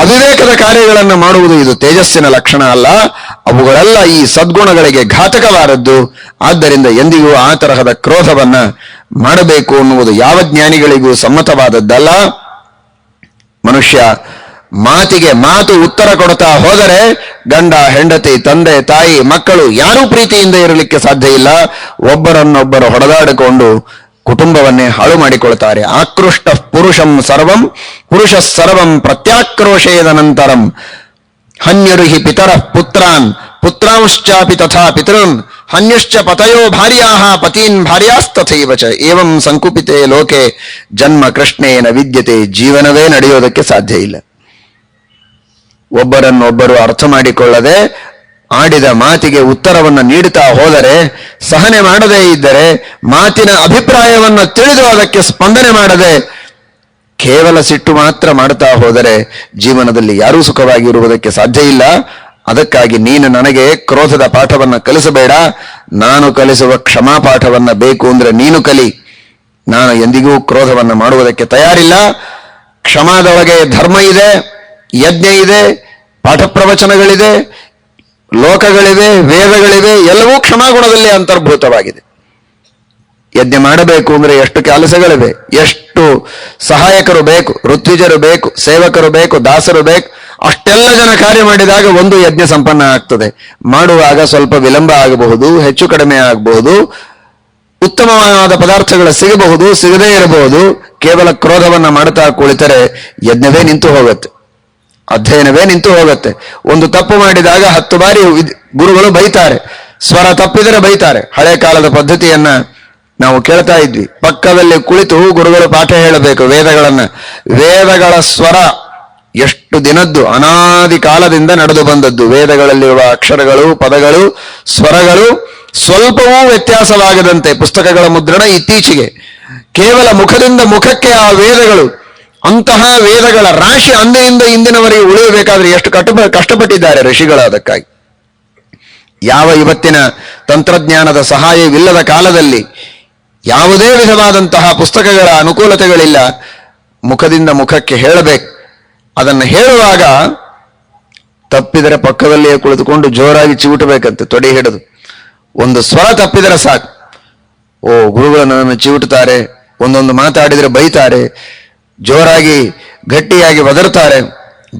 ಅವಿವೇಕದ ಕಾರ್ಯಗಳನ್ನು ಮಾಡುವುದು ಇದು ತೇಜಸ್ಸಿನ ಲಕ್ಷಣ ಅಲ್ಲ. ಅವುಗಳೆಲ್ಲ ಈ ಸದ್ಗುಣಗಳಿಗೆ ಘಾತಕವಾದದ್ದು. ಆದ್ದರಿಂದ ಎಂದಿಗೂ ಆ ತರಹದ ಕ್ರೋಧವನ್ನ ಮಾಡಬೇಕು ಅನ್ನುವುದು ಯಾವ ಜ್ಞಾನಿಗಳಿಗೂ ಸಮ್ಮತವಾದದ್ದಲ್ಲ. ಮನುಷ್ಯ ಮಾತಿಗೆ ಮಾತು ಉತ್ತರ ಕೊಡ್ತಾ ಹೋದರೆ ಗಂಡ, ಹೆಂಡತಿ, ತಂದೆ, ತಾಯಿ, ಮಕ್ಕಳು ಯಾರೂ ಪ್ರೀತಿಯಿಂದ ಇರಲಿಕ್ಕೆ ಸಾಧ್ಯ ಇಲ್ಲ. ಒಬ್ಬರನ್ನೊಬ್ಬರು ಹೊಡೆದಾಡಿಕೊಂಡು ಕುಟುಂಬವನ್ನೇ ಹಾಳು ಮಾಡಿಕೊಳ್ತಾರೆ. ಆಕೃಷ್ಟ ಪುರುಷ ಸರ್ವಂ ಪ್ರತ್ಯಾಕ್ರೋಶೇದ ನಂತರಂ ಹನ್ಯರುಹಿ ಪಿತರ ಪುತ್ರಾನ್ ಪುತ್ರಾಂಶ್ಚಾಪಿ ತಥಾ ಪಿತೃನ್ ಹನ್ಯಶ್ಚ ಪತಯೋ ಭಾರ್ಯಾಹ ಪತೀನ್ ಭಾರ್ಯಾಸ್ತಥೈವ ಚ ಏವಂ ಸಂಕುಪಿತೆ ಲೋಕೆ ಜನ್ಮ ಕೃಷ್ಣೇನ ವಿದ್ಯತೆ. ಜೀವನವೇ ನಡೆಯೋದಕ್ಕೆ ಸಾಧ್ಯ ಇಲ್ಲ. ಒಬ್ಬರನ್ನೊಬ್ಬರು ಅರ್ಥ ಮಾಡಿಕೊಳ್ಳದೆ ಆಡಿದ ಮಾತಿಗೆ ಉತ್ತರವನ್ನು ನೀಡುತ್ತಾ ಹೋದರೆ, ಸಹನೆ ಮಾಡದೇ ಇದ್ದರೆ, ಮಾತಿನ ಅಭಿಪ್ರಾಯವನ್ನು ತಿಳಿದು ಅದಕ್ಕೆ ಸ್ಪಂದನೆ ಮಾಡದೆ ಕೇವಲ ಸಿಟ್ಟು ಮಾತ್ರ ಮಾಡುತ್ತಾ ಹೋದರೆ ಜೀವನದಲ್ಲಿ ಯಾರೂ ಸುಖವಾಗಿರುವುದಕ್ಕೆ ಸಾಧ್ಯ ಇಲ್ಲ. ಅದಕ್ಕಾಗಿ ನೀನು ನನಗೆ ಕ್ರೋಧದ ಪಾಠವನ್ನ ಕಲಿಸಬೇಡ. ನಾನು ಕಲಿಸುವ ಕ್ಷಮಾ ಪಾಠವನ್ನ ಬೇಕು ಅಂದ್ರೆ ನೀನು ಕಲಿ. ನಾನು ಎಂದಿಗೂ ಕ್ರೋಧವನ್ನ ಮಾಡುವುದಕ್ಕೆ ತಯಾರಿಲ್ಲ. ಕ್ಷಮಾದೊಳಗೆ ಧರ್ಮ ಇದೆ, ಯಜ್ಞ ಇದೆ, ಪಾಠ ಪ್ರವಚನಗಳಿದೆ, ಲೋಕಗಳಿವೆ, ವೇದಗಳಿವೆ, ಎಲ್ಲವೂ ಕ್ಷಮಾಗುಣದಲ್ಲಿ ಅಂತರ್ಭೂತವಾಗಿದೆ. ಯಜ್ಞ ಮಾಡಬೇಕು ಅಂದ್ರೆ ಎಷ್ಟು ಕೆಲಸಗಳಿವೆ, ಎಷ್ಟು ಸಹಾಯಕರು ಬೇಕು, ಋತ್ವಿಜರು ಬೇಕು, ಸೇವಕರು ಬೇಕು, ದಾಸರು ಬೇಕು. ಅಷ್ಟೆಲ್ಲ ಜನ ಕಾರ್ಯ ಮಾಡಿದಾಗ ಒಂದು ಯಜ್ಞ ಸಂಪನ್ನ ಆಗ್ತದೆ. ಮಾಡುವಾಗ ಸ್ವಲ್ಪ ವಿಳಂಬ ಆಗಬಹುದು, ಹೆಚ್ಚು ಕಡಿಮೆ ಆಗಬಹುದು, ಉತ್ತಮವಾದ ಪದಾರ್ಥಗಳು ಸಿಗಬಹುದು, ಸಿಗದೇ ಇರಬಹುದು. ಕೇವಲ ಕ್ರೋಧವನ್ನ ಮಾಡ್ತಾ ಕುಳಿತರೆ ಯಜ್ಞವೇ ನಿಂತು ಹೋಗುತ್ತೆ, ಅಧ್ಯಯನವೇ ನಿಂತು ಹೋಗುತ್ತೆ. ಒಂದು ತಪ್ಪು ಮಾಡಿದಾಗ 10 ಬಾರಿ ಗುರುಗಳು ಬೈತಾರೆ, ಸ್ವರ ತಪ್ಪಿದರೆ ಬೈತಾರೆ. ಹಳೆ ಕಾಲದ ಪದ್ಧತಿಯನ್ನ ನಾವು ಕೇಳ್ತಾ ಇದ್ವಿ. ಪಕ್ಕದಲ್ಲಿ ಕುಳಿತು ಗುರುಗಳು ಪಾಠ ಹೇಳಬೇಕು ವೇದಗಳ ಸ್ವರ ಎಷ್ಟು ದಿನದ್ದು, ಅನಾದಿ ಕಾಲದಿಂದ ನಡೆದು ಬಂದದ್ದು. ವೇದಗಳಲ್ಲಿರುವ ಅಕ್ಷರಗಳು, ಪದಗಳು, ಸ್ವರಗಳು ಸ್ವಲ್ಪವೂ ವ್ಯತ್ಯಾಸವಾಗದಂತೆ ಪುಸ್ತಕಗಳ ಮುದ್ರಣ ಇತ್ತೀಚೆಗೆ. ಕೇವಲ ಮುಖದಿಂದ ಮುಖಕ್ಕೆ ಆ ವೇದಗಳು, ಅಂತಹ ವೇದಗಳ ರಾಶಿ ಅಂದಿನಿಂದ ಇಂದಿನವರೆಗೆ ಉಳಿಯಬೇಕಾದ್ರೆ ಎಷ್ಟು ಕಷ್ಟಪಟ್ಟಿದ್ದಾರೆ ಋಷಿಗಳು ಅದಕ್ಕಾಗಿ. ಯಾವ ಇವತ್ತಿನ ತಂತ್ರಜ್ಞಾನದ ಸಹಾಯವಿಲ್ಲದ ಕಾಲದಲ್ಲಿ ಯಾವುದೇ ವಿಧವಾದಂತಹ ಪುಸ್ತಕಗಳ ಅನುಕೂಲತೆಗಳಿಲ್ಲ. ಮುಖದಿಂದ ಮುಖಕ್ಕೆ ಹೇಳಬೇಕು. ಅದನ್ನು ಹೇಳುವಾಗ ತಪ್ಪಿದರೆ ಪಕ್ಕದಲ್ಲಿಯೇ ಕುಳಿತುಕೊಂಡು ಜೋರಾಗಿ ಚಿವುಟಬೇಕಂತೆ, ತೊಡೆ ಹಿಡಿದು. ಒಂದು ಸ್ವರ ತಪ್ಪಿದರೆ ಸಾಕು, ಓ ಗುರುಗಳು ನನ್ನನ್ನು ಚಿವುಟುತ್ತಾರೆ, ಒಂದೊಂದು ಮಾತಾಡಿದರೆ ಬೈತಾರೆ, ಜೋರಾಗಿ ಗಟ್ಟಿಯಾಗಿ ಒದರ್ತಾರೆ.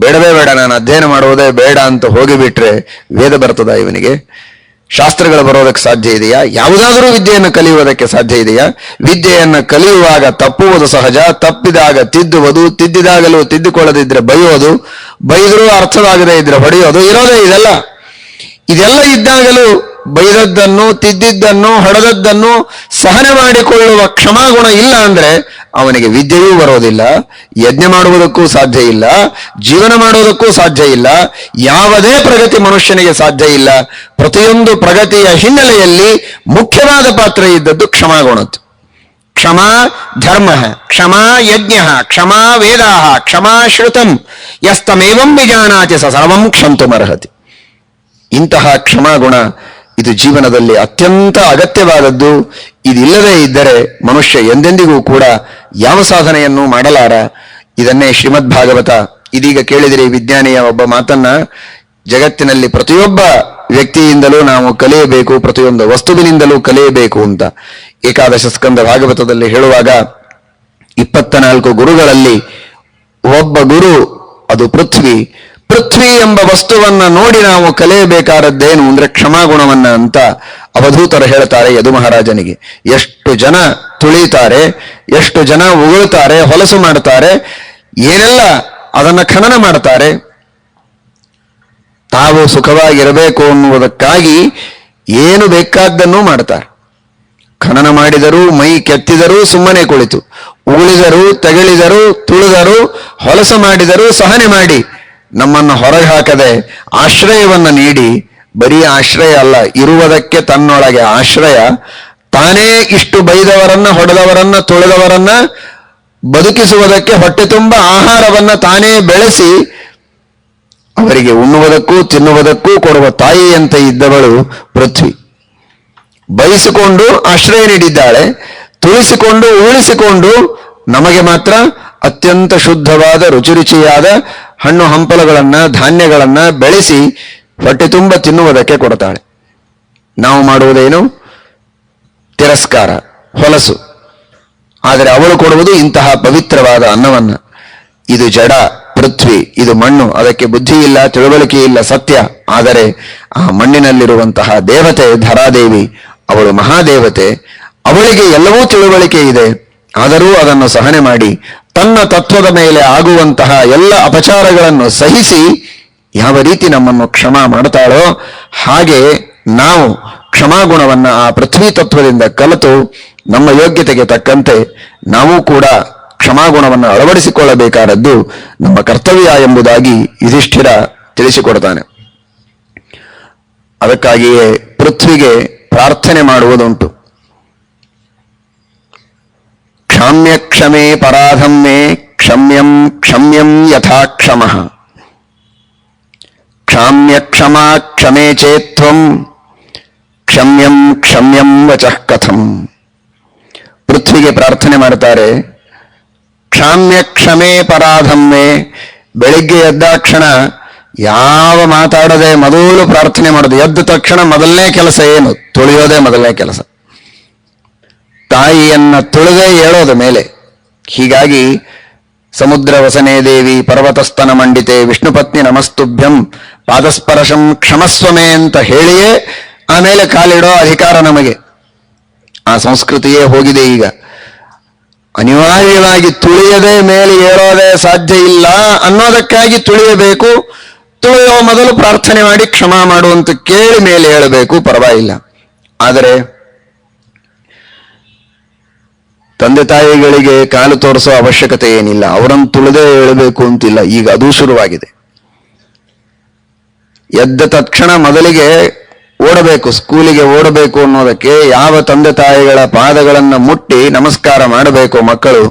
ಬೇಡವೇ ಬೇಡ, ನಾನು ಅಧ್ಯಯನ ಮಾಡುವುದೇ ಬೇಡ ಅಂತ ಹೋಗಿಬಿಟ್ರೆ ವೇದ ಬರ್ತದ ಇವನಿಗೆ? ಶಾಸ್ತ್ರಗಳು ಬರೋದಕ್ಕೆ ಸಾಧ್ಯ ಇದೆಯಾ? ಯಾವುದಾದರೂ ವಿದ್ಯೆಯನ್ನು ಕಲಿಯುವುದಕ್ಕೆ ಸಾಧ್ಯ ಇದೆಯಾ? ವಿದ್ಯೆಯನ್ನು ಕಲಿಯುವಾಗ ತಪ್ಪುವುದು ಸಹಜ, ತಪ್ಪಿದಾಗ ತಿದ್ದುವುದು, ತಿದ್ದಿದಾಗಲೂ ತಿದ್ದುಕೊಳ್ಳದಿದ್ರೆ ಬೈಯೋದು, ಬೈದರೂ ಅರ್ಥವಾಗದೇ ಇದ್ರೆ ಹೊಡೆಯೋದು ಇರೋದೇ. ಇದೆಲ್ಲ ಇದ್ದಾಗಲೂ ಬೈದದ್ದನ್ನು, ತಿದ್ದಿದ್ದನ್ನು, ಹೊಡೆದದ್ದನ್ನು ಸಹನೆ ಮಾಡಿಕೊಳ್ಳುವ ಕ್ಷಮಾಗುಣ ಇಲ್ಲ ಅಂದ್ರೆ ಅವನಿಗೆ ವಿದ್ಯೆಯೂ ಬರೋದಿಲ್ಲ, ಯಜ್ಞ ಮಾಡುವುದಕ್ಕೂ ಸಾಧ್ಯ ಇಲ್ಲ, ಜೀವನ ಮಾಡುವುದಕ್ಕೂ ಸಾಧ್ಯ ಇಲ್ಲ, ಯಾವುದೇ ಪ್ರಗತಿ ಮನುಷ್ಯನಿಗೆ ಸಾಧ್ಯ ಇಲ್ಲ. ಪ್ರತಿಯೊಂದು ಪ್ರಗತಿಯ ಹಿನ್ನೆಲೆಯಲ್ಲಿ ಮುಖ್ಯವಾದ ಪಾತ್ರ ಇದ್ದದ್ದು ಕ್ಷಮಾಗುಣದ್ದು. ಕ್ಷಮಾ ಧರ್ಮ, ಕ್ಷಮಾ ಯಜ್ಞ, ಕ್ಷಮಾ ವೇದ, ಕ್ಷಮಾ ಶ್ರುತಂ, ಯಸ್ತಮೇವಂ ವಿಜಾನಾತಿ ಸ ಸರ್ವಂ ಕ್ಷಂತುಮರ್ಹತಿ. ಇಂತಹ ಕ್ಷಮಾಗುಣ ಇದು ಜೀವನದಲ್ಲಿ ಅತ್ಯಂತ ಅಗತ್ಯವಾದದ್ದು. ಇದಿಲ್ಲದೇ ಇದ್ದರೆ ಮನುಷ್ಯ ಎಂದೆಂದಿಗೂ ಕೂಡ ಯಾವ ಸಾಧನೆಯನ್ನು ಮಾಡಲಾರ. ಇದನ್ನೇ ಶ್ರೀಮದ್ ಭಾಗವತ, ಇದೀಗ ಕೇಳಿದಿರಿ ವಿಜ್ಞಾನಿಯ ಒಬ್ಬ ಮಾತನ್ನ, ಜಗತ್ತಿನಲ್ಲಿ ಪ್ರತಿಯೊಬ್ಬ ವ್ಯಕ್ತಿಯಿಂದಲೂ ನಾವು ಕಲಿಯಬೇಕು, ಪ್ರತಿಯೊಂದು ವಸ್ತುವಿನಿಂದಲೂ ಕಲಿಯಬೇಕು ಅಂತ. ಏಕಾದಶ ಸ್ಕಂದ ಭಾಗವತದಲ್ಲಿ ಹೇಳುವಾಗ 24 ಗುರುಗಳಲ್ಲಿ ಒಬ್ಬ ಗುರು ಅದು ಪೃಥ್ವಿ. ಪೃಥ್ವಿ ಎಂಬ ವಸ್ತುವನ್ನ ನೋಡಿ ನಾವು ಕಲಿಯಬೇಕಾದದ್ದೇನು ಅಂದ್ರೆ ಕ್ಷಮಾಗುಣವನ್ನ ಅಂತ ಅವಧೂತರು ಹೇಳ್ತಾರೆ ಯದು ಮಹಾರಾಜನಿಗೆ. ಎಷ್ಟು ಜನ ತುಳಿತಾರೆ, ಎಷ್ಟು ಜನ ಉಗುಳ್ತಾರೆ, ಹೊಲಸು ಮಾಡ್ತಾರೆ, ಏನೆಲ್ಲ ಅದನ್ನ ಖನನ ಮಾಡ್ತಾರೆ. ತಾವು ಸುಖವಾಗಿರಬೇಕು ಅನ್ನುವುದಕ್ಕಾಗಿ ಏನು ಬೇಕಾದ್ದನ್ನೂ ಮಾಡ್ತಾರೆ. ಖನನ ಮಾಡಿದರೂ, ಮೈ ಕೆತ್ತಿದರೂ ಸುಮ್ಮನೆ ಕುಳಿತು, ಉಗುಳಿದರು, ತೆಗಳಿದರು, ತುಳಿದರು, ಹೊಲಸು ಮಾಡಿದರೂ ಸಹನೆ ಮಾಡಿ ನಮ್ಮನ್ನು ಹೊರಗೆ ಹಾಕದೆ ಆಶ್ರಯವನ್ನ ನೀಡಿ, ಬರೀ ಆಶ್ರಯ ಅಲ್ಲ, ಇರುವುದಕ್ಕೆ ತನ್ನೊಳಗೆ ಆಶ್ರಯ, ತಾನೇ ಇಷ್ಟು ಬೈದವರನ್ನ, ಹೊಡೆದವರನ್ನ, ತುಳಿದವರನ್ನ ಬದುಕಿಸುವುದಕ್ಕೆ ಹೊಟ್ಟೆ ತುಂಬ ಆಹಾರವನ್ನ ತಾನೇ ಬೆಳೆಸಿ ಅವರಿಗೆ ಉಣ್ಣುವುದಕ್ಕೂ ತಿನ್ನುವುದಕ್ಕೂ ಕೊಡುವ ತಾಯಿಯಂತೆ ಇದ್ದವಳು ಪೃಥ್ವಿ. ಬಯಸಿಕೊಂಡು ಆಶ್ರಯ ನೀಡಿದ್ದಾಳೆ, ತುಳಿಸಿಕೊಂಡು ಉಳಿಸಿಕೊಂಡು ನಮಗೆ ಮಾತ್ರ ಅತ್ಯಂತ ಶುದ್ಧವಾದ ರುಚಿಯಾದ ಹಣ್ಣು ಹಂಪಲುಗಳನ್ನ, ಧಾನ್ಯಗಳನ್ನ ಬೆಳೆಸಿ ಹೊಟ್ಟೆ ತುಂಬ ತಿನ್ನುವುದಕ್ಕೆ ಕೊಡ್ತಾಳೆ. ನಾವು ಮಾಡುವುದೇನು? ತಿರಸ್ಕಾರ, ಹೊಲಸು. ಆದರೆ ಅವಳು ಕೊಡುವುದು ಇಂತಹ ಪವಿತ್ರವಾದ ಅನ್ನವನ್ನ. ಇದು ಜಡ ಪೃಥ್ವಿ, ಇದು ಮಣ್ಣು, ಅದಕ್ಕೆ ಬುದ್ಧಿ ಇಲ್ಲ, ತಿಳುವಳಿಕೆ ಇಲ್ಲ, ಸತ್ಯ. ಆದರೆ ಆ ಮಣ್ಣಿನಲ್ಲಿರುವಂತಹ ದೇವತೆ ಧರಾದೇವಿ, ಅವಳು ಮಹಾದೇವತೆ, ಅವಳಿಗೆ ಎಲ್ಲವೂ ತಿಳುವಳಿಕೆ ಇದೆ. ಆದರೂ ಅದನ್ನು ಸಹನೆ ಮಾಡಿ ತನ್ನ ತತ್ವದ ಮೇಲೆ ಆಗುವಂತಹ ಎಲ್ಲ ಅಪಚಾರಗಳನ್ನು ಸಹಿಸಿ ಯಾವ ರೀತಿ ನಮ್ಮನ್ನು ಕ್ಷಮಾ ಮಾಡ್ತಾಳೋ ಹಾಗೆ ನಾವು ಕ್ಷಮಾಗುಣವನ್ನ ಆ ಪೃಥ್ವಿ ತತ್ವದಿಂದ ಕಲಿತು ನಮ್ಮ ಯೋಗ್ಯತೆಗೆ ತಕ್ಕಂತೆ ನಾವು ಕೂಡ ಕ್ಷಮಾಗುಣವನ್ನು ಅಳವಡಿಸಿಕೊಳ್ಳಬೇಕಾದದ್ದು ನಮ್ಮ ಕರ್ತವ್ಯ ಎಂಬುದಾಗಿ ಯುಧಿಷ್ಠಿರ ತಿಳಿಸಿಕೊಡ್ತಾನೆ. ಅದಕ್ಕಾಗಿಯೇ ಪೃಥ್ವಿಗೆ ಪ್ರಾರ್ಥನೆ ಮಾಡುವುದುಂಟು. ಕ್ಷಾಮ್ಯ ಕ್ಷಮೆ ಪರಾಧಂ ಮೇ ಕ್ಷಮ್ಯಂ ಕ್ಷಮ್ಯಂ ಯಥಾ ಕ್ಷಮಃ ಕ್ಷಾಮ್ಯ ಕ್ಷಮಾ ಕ್ಷಮೆ ಚೇತ್ವಂ ಕ್ಷಮ್ಯಂ ಕ್ಷಮ್ಯಂ ವಚಃ ಕಥಂ. ಪೃಥ್ವಿಗೆ ಪ್ರಾರ್ಥನೆ ಮಾಡ್ತಾರೆ, ಕ್ಷಾಮ್ಯ ಕ್ಷಮೆ ಪರಾಧಂ ಮೇ. ಬೆಳಿಗ್ಗೆ ಎದ್ದಾಕ್ಷಣ ಯಾವ ಮಾತಾಡದೆ ಮೊದಲು ಪ್ರಾರ್ಥನೆ ಮಾಡೋದು. ಎದ್ದ ತಕ್ಷಣ ಮೊದಲನೇ ಕೆಲಸ ಏನು? ತುಳಿಯೋದೇ ಮೊದಲನೇ ಕೆಲಸ. ತಾಯಿಯನ್ನ ತುಳಿದೇ ಹೇಳೋದು ಮೇಲೆ. ಹೀಗಾಗಿ ಸಮುದ್ರ ವಸನೇ ದೇವಿ ಪರ್ವತಸ್ತನ ಮಂಡಿತೆ ವಿಷ್ಣುಪತ್ನಿ ನಮಸ್ತುಭ್ಯಂ ಪಾದಸ್ಪರ್ಶಂ ಕ್ಷಮಸ್ವಮೇ ಅಂತ ಹೇಳಿಯೇ ಆಮೇಲೆ ಕಾಲಿಡೋ ಅಧಿಕಾರ ನಮಗೆ. ಆ ಸಂಸ್ಕೃತಿಯೇ ಹೋಗಿದೆ ಈಗ. ಅನಿವಾರ್ಯವಾಗಿ ತುಳಿಯದೆ ಮೇಲೆ ಏಳೋದೇ ಸಾಧ್ಯ ಇಲ್ಲ ಅನ್ನೋದಕ್ಕಾಗಿ ತುಳಿಯಬೇಕು. ತುಳಿಯೋ ಮೊದಲು ಪ್ರಾರ್ಥನೆ ಮಾಡಿ ಕ್ಷಮಾ ಮಾಡುವಂತ ಕೇಳಿ ಮೇಲೆ ಹೇಳಬೇಕು, ಪರವಾಗಿಲ್ಲ. ಆದರೆ ತಂದೆ ತಾಯಿಗಳಿಗೆ ಕಾಲು ತೋರಿಸೋ ಅವಶ್ಯಕತೆ ಏನಿಲ್ಲ, ಅವರನ್ನು ತುಳಿದೇ ಹೇಳಬೇಕು ಅಂತಿಲ್ಲ. ಈಗ ಅದು ಶುರುವಾಗಿದೆ. ಎದ್ದ ತಕ್ಷಣ ಮೊದಲಿಗೆ ಓಡಬೇಕು, ಸ್ಕೂಲಿಗೆ ಓಡಬೇಕು ಅನ್ನೋದಕ್ಕೆ ಯಾವ ತಂದೆ ತಾಯಿಗಳ ಪಾದಗಳನ್ನ ಮುಟ್ಟಿ ನಮಸ್ಕಾರ ಮಾಡಬೇಕು ಮಕ್ಕಳು,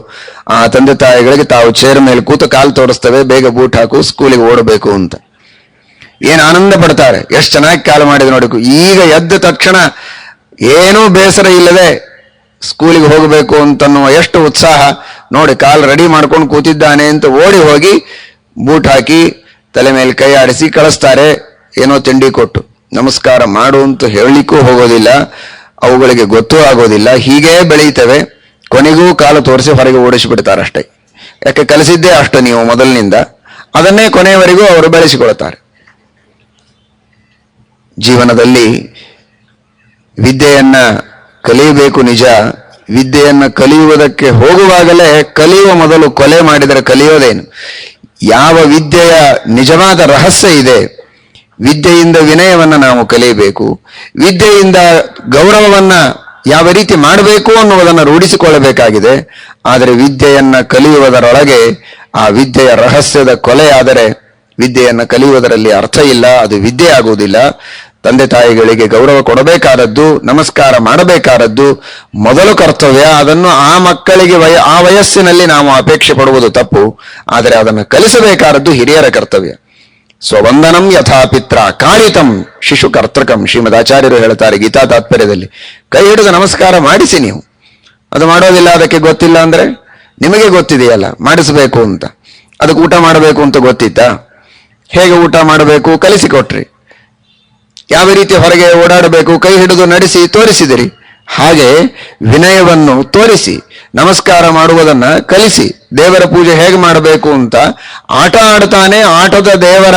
ಆ ತಂದೆ ತಾಯಿಗಳಿಗೆ ತಾವು ಚೇರ್ ಮೇಲೆ ಕೂತು ಕಾಲು ತೋರಿಸ್ತೇವೆ, ಬೇಗ ಬೂಟ್ ಹಾಕು, ಸ್ಕೂಲಿಗೆ ಓಡಬೇಕು ಅಂತ. ಏನ್ ಆನಂದ ಪಡ್ತಾರೆ, ಎಷ್ಟು ಚೆನ್ನಾಗಿ ಕಾಲು ಮಾಡಿದ ನೋಡಬೇಕು. ಈಗ ಎದ್ದ ತಕ್ಷಣ ಏನೂ ಬೇಸರ ಇಲ್ಲದೆ ಸ್ಕೂಲಿಗೆ ಹೋಗಬೇಕು ಅಂತನ್ನುವ ಎಷ್ಟು ಉತ್ಸಾಹ ನೋಡಿ. ಕಾಲು ರೆಡಿ ಮಾಡ್ಕೊಂಡು ಕೂತಿದ್ದಾನೆ ಅಂತ ಓಡಿ ಹೋಗಿ ಬೂಟ್ ಹಾಕಿ ತಲೆ ಮೇಲೆ ಕೈ ಆಡಿಸಿ ಕಳಿಸ್ತಾರೆ, ಏನೋ ತಿಂಡಿ ಕೊಟ್ಟು. ನಮಸ್ಕಾರ ಮಾಡು ಅಂತ ಹೇಳಲಿಕ್ಕೂ ಹೋಗೋದಿಲ್ಲ, ಅವುಗಳಿಗೆ ಗೊತ್ತೂ ಆಗೋದಿಲ್ಲ. ಹೀಗೇ ಬೆಳೀತವೆ. ಕೊನೆಗೂ ಕಾಲು ತೋರಿಸಿ ಹೊರಗೆ ಓಡಿಸಿಬಿಡ್ತಾರೆ ಅಷ್ಟೇ. ಯಾಕೆ ಕಲಿಸಿದ್ದೇ ಅಷ್ಟು ನೀವು ಮೊದಲಿನಿಂದ, ಅದನ್ನೇ ಕೊನೆಯವರೆಗೂ ಅವರು ಬೆಳೆಸಿಕೊಳ್ತಾರೆ. ಜೀವನದಲ್ಲಿ ವಿದ್ಯೆಯನ್ನ ಕಲಿಯಬೇಕು ನಿಜ. ವಿದ್ಯೆಯನ್ನ ಕಲಿಯುವುದಕ್ಕೆ ಹೋಗುವಾಗಲೇ ಕಲಿಯುವ ಮೊದಲು ಕೊಲೆ ಮಾಡಿದರೆ ಕಲಿಯೋದೇನು? ಯಾವ ವಿದ್ಯೆಯ ನಿಜವಾದ ರಹಸ್ಯ ಇದೆ? ವಿದ್ಯೆಯಿಂದ ವಿನಯವನ್ನ ನಾವು ಕಲಿಯಬೇಕು. ವಿದ್ಯೆಯಿಂದ ಗೌರವವನ್ನ ಯಾವ ರೀತಿ ಮಾಡಬೇಕು ಅನ್ನುವುದನ್ನು ರೂಢಿಸಿಕೊಳ್ಳಬೇಕಾಗಿದೆ. ಆದರೆ ವಿದ್ಯೆಯನ್ನ ಕಲಿಯುವುದರೊಳಗೆ ಆ ವಿದ್ಯೆಯ ರಹಸ್ಯದ ಕೊಲೆಯಾದರೆ ವಿದ್ಯೆಯನ್ನ ಕಲಿಯುವುದರಲ್ಲಿ ಅರ್ಥ ಇಲ್ಲ, ಅದು ವಿದ್ಯೆ ಆಗುವುದಿಲ್ಲ. ತಂದೆ ತಾಯಿಗಳಿಗೆ ಗೌರವ ಕೊಡಬೇಕಾದದ್ದು, ನಮಸ್ಕಾರ ಮಾಡಬೇಕಾದದ್ದು ಮೊದಲು ಕರ್ತವ್ಯ. ಅದನ್ನು ಆ ಮಕ್ಕಳಿಗೆ ಆ ವಯಸ್ಸಿನಲ್ಲಿ ನಾವು ಅಪೇಕ್ಷೆ ಪಡುವುದು ತಪ್ಪು. ಆದರೆ ಅದನ್ನು ಕಲಿಸಬೇಕಾದದ್ದು ಹಿರಿಯರ ಕರ್ತವ್ಯ. ಸ್ವವಂದನಂ ಯಥಾ ಪಿತ್ರ ಕಾರಿತಂ ಶಿಶು ಕರ್ತೃಕಂ. ಶ್ರೀಮದ್ ಆಚಾರ್ಯರು ಹೇಳ್ತಾರೆ ಗೀತಾ ತಾತ್ಪರ್ಯದಲ್ಲಿ, ಕೈ ಹಿಡಿದು ನಮಸ್ಕಾರ ಮಾಡಿಸಿ. ನೀವು ಅದು ಮಾಡೋದಿಲ್ಲ, ಅದಕ್ಕೆ ಗೊತ್ತಿಲ್ಲ ಅಂದ್ರೆ ನಿಮಗೆ ಗೊತ್ತಿದೆಯಲ್ಲ ಮಾಡಿಸಬೇಕು ಅಂತ. ಅದಕ್ಕೆ ಊಟ ಮಾಡಬೇಕು ಅಂತ ಗೊತ್ತಿತ್ತಾ? ಹೇಗೆ ಊಟ ಮಾಡಬೇಕು ಕಲಿಸಿಕೊಟ್ರಿ. ಯಾವ ರೀತಿ ಹೊರಗೆ ಓಡಾಡಬೇಕು ಕೈ ಹಿಡಿದು ನಡೆಸಿ ತೋರಿಸಿದಿರಿ. ಹಾಗೆ ವಿನಯವನ್ನು ತೋರಿಸಿ ನಮಸ್ಕಾರ ಮಾಡುವುದನ್ನ ಕಲಿಸಿ. ದೇವರ ಪೂಜೆ ಹೇಗೆ ಮಾಡಬೇಕು ಅಂತ ಆಟ ಆಡ್ತಾನೆ, ಆಟದ ದೇವರ